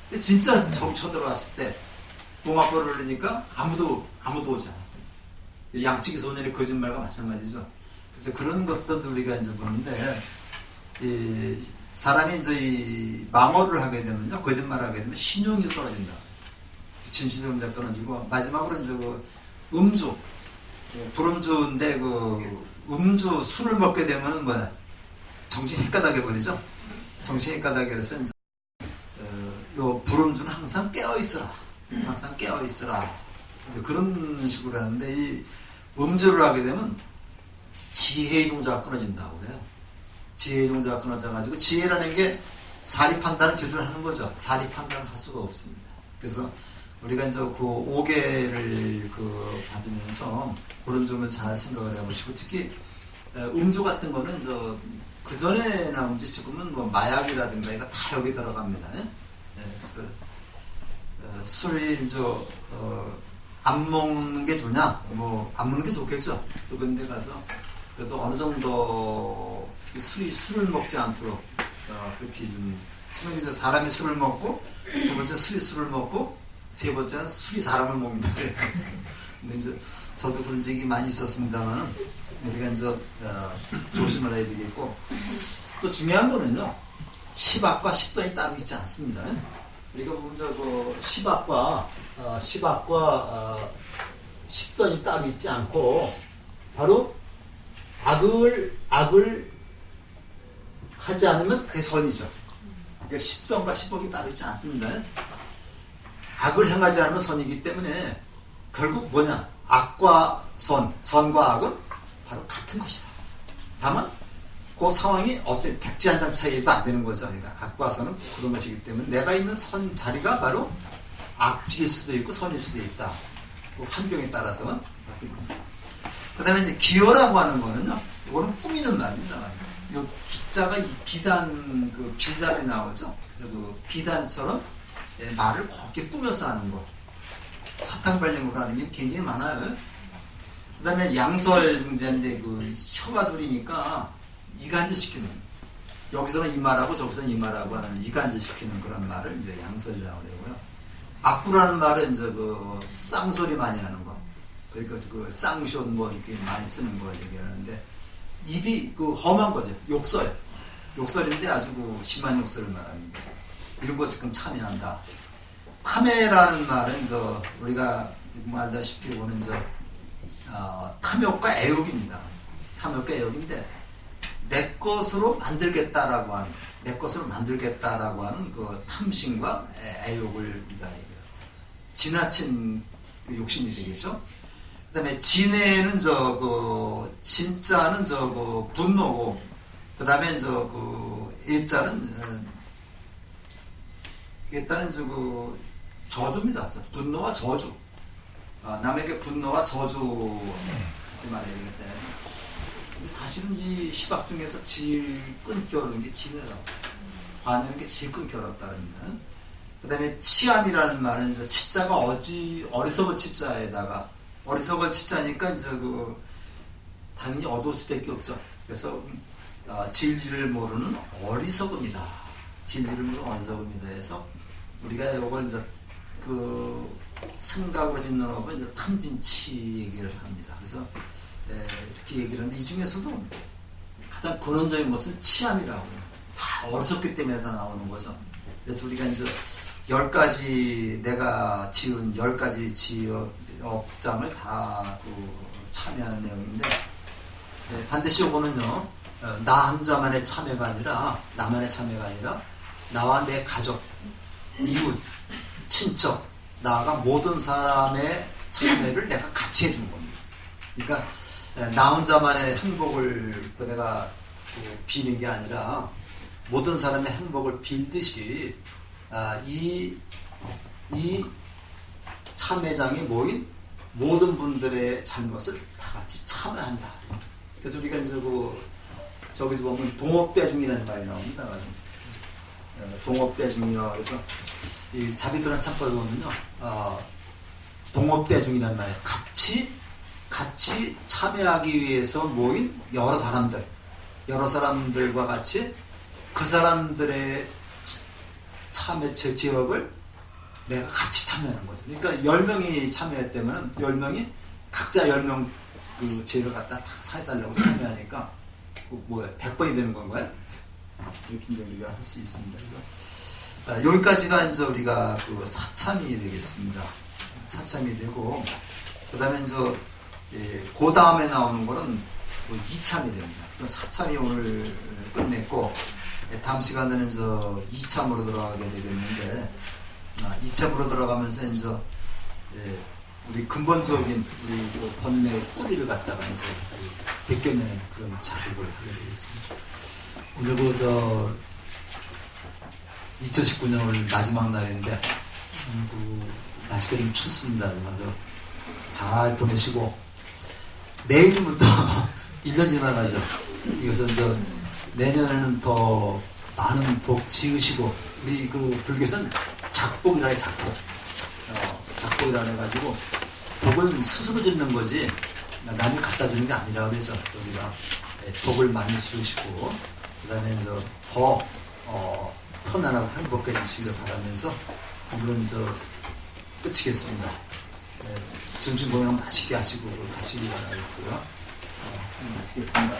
Speaker 1: 근데 진짜 적이 쳐들어왔을 때 봉화불을 올리니까 아무도 오지 않았다. 양치기 소년의 거짓말과 마찬가지죠. 그래서 그런 것들도 우리가 보는데 사람이 이 망언을 하게 되면요, 거짓말을 하게 되면 신용이 떨어진다. 진실성자 떨어지고 마지막으로 음주, 불음주인데 음주 술을 먹게 되면은 정신이 헷갈하게 버리죠. 정신이 까닭에 그래서 이제 요 불음주는 항상 깨어 있으라. 항상 깨어 있으라. 이제 그런 식으로 하는데 이 음주를 하게 되면 지혜의 종자가 끊어진다고 그래요. 지혜의 종자가 끊어져가지고 지혜라는 게 사리 판단을 제대로 하는 거죠. 사리 판단을 할 수가 없습니다. 그래서 우리가 이제 그 5개를 받으면서 그런 점을 잘 생각을 해보시고 특히 음주 같은 거는 그 전에 나온 지 지금은 뭐 마약이라든가 이거 다 여기 들어갑니다. 그래서 술을 안 먹는 게 좋냐? 뭐 안 먹는 게 좋겠죠. 또 근데 가서 그래도 어느 정도 특히 술을 먹지 않도록 그렇게 좀 처음에 사람이 술을 먹고 두 번째 술을 먹고 세 번째는 술이 사람을 먹는다. 근데 이제 저도 그런 적이 많이 있었습니다만 우리가 이제 조심을 해야 되겠고 또 중요한 거는요. 시박과 십선이 따로 있지 않습니다. 우리가 보면 시박과 십선이 따로 있지 않고 바로 악을 하지 않으면 그게 선이죠. 그러니까 십선과 십복이 따로 있지 않습니다. 악을 행하지 않으면 선이기 때문에 결국 뭐냐? 악과 선과 악은 바로 같은 것이다. 다만 그 상황이 어차피 백지한장 차이도 안 되는 거죠. 그러니까 악과 선은 그런 것이기 때문에 내가 있는 선 자리가 바로 악직일 수도 있고 선일 수도 있다. 그 환경에 따라서는. 그 다음에 이제 기여라고 하는 거는요. 이거는 꾸미는 말입니다. 이 기자가 이 비단, 비단에 나오죠. 그래서 그 비단처럼 말을 곱게 꾸며서 하는 거. 사탕발림으로 하는 게 굉장히 많아요. 그 다음에 양설 중재인데 혀가 둘이니까 이간질 시키는 여기서는 이 말하고 저기서는 이 말하고 하는 이간질 시키는 그런 말을 이제 양설이라고 그러고요. 악구라는 말은 이제 쌍소리 많이 하는 거. 그러니까 쌍쇼 뭐 이렇게 많이 쓰는 거 얘기하는데 입이 험한 거죠. 욕설인데 아주 심한 욕설을 말합니다. 이런 거 지금 참여한다. 탐해라는 말은 우리가 알다시피 보는 탐욕과 애욕입니다. 탐욕과 애욕인데 내 것으로 만들겠다라고 하는 그 탐심과 애욕을 우리가 지나친 욕심이 되겠죠. 그다음에 진해는 진짜는 분노고 그다음에 일자는 일단은 저주입니다. 분노와 저주. 남에게 분노와 저주 하지 말아야 되겠다. 사실은 이 시박 중에서 제일 끊기 어려운 게 진해라고. 화내는 게 제일 끊기 어렵다는 말. 그 다음에 치암이라는 말은 치자가 어리석은 치자에다가 어리석은 치자니까 당연히 어두울 수밖에 없죠. 그래서 진리를 모르는 어리석음이다. 진리를 모르는 어리석음이다 해서 우리가 이걸 생각을 짓는 업은 탐진치 얘기를 합니다. 그래서 이렇게 얘기를 하는데 이 중에서도 가장 근원적인 것은 치암이라고 해요. 다 어리석기 때문에 다 나오는 거죠. 그래서 우리가 10가지 내가 지은 10가지 지업장을 다 참여하는 내용인데 반드시 이거는요 나 혼자만의 참여가 아니라 나만의 참여가 아니라 나와 내 가족, 이웃, 친척 나아가 모든 사람의 참여를 내가 같이 해준 겁니다. 그러니까 나 혼자만의 행복을 내가 비는 게 아니라 모든 사람의 행복을 빌듯이 이 참회장에 모인 모든 분들의 잘못을 다 같이 참여한다. 그래서 우리가 저기도 보면 동업대중이라는 말이 나옵니다. 동업대중이요. 그래서 이 자비도란 참법에 보면요, 동업대중이라는 말이 같이 참여하기 위해서 모인 여러 사람들과 같이 그 사람들의 참여 지역을 내가 같이 참여하는 거죠. 그러니까 10명이 참여했다면 10명이 각자 10명 그 지역을 갖다 다 사해달라고 참여하니까 100번이 되는 건가요? 이렇게 우리가 할 수 있습니다. 그래서 여기까지가 이제 우리가 사참이 되겠습니다. 사참이 되고 그 다음에 그 다음에 나오는 거는 2참이 됩니다. 그래서 사참이 오늘 끝냈고 다음 시간에는 2참으로 들어가게 되겠는데, 2참으로 들어가면서 이제 우리 근본적인 우리 번뇌의 뿌리를 갖다가 이제 벗겨내는 그런 작업을 하게 되겠습니다. 오늘 2019년 오늘 마지막 날인데 날씨가 좀 춥습니다. 그래서 잘 보내시고 내일부터 1년 지나가죠. 이것은 내년에는 더 많은 복 지으시고 우리 불교에서는 작복이라 해. 작복이라 해가지고 복은 스스로 짓는 거지 남이 갖다 주는 게 아니라 그러죠. 그래서 우리가 복을 많이 지으시고 그다음에 더 편안하고 행복해지시길 바라면서 오늘은 끝이겠습니다. 점심 공양 맛있게 하시고 가시기 바라겠고요. 마치겠습니다.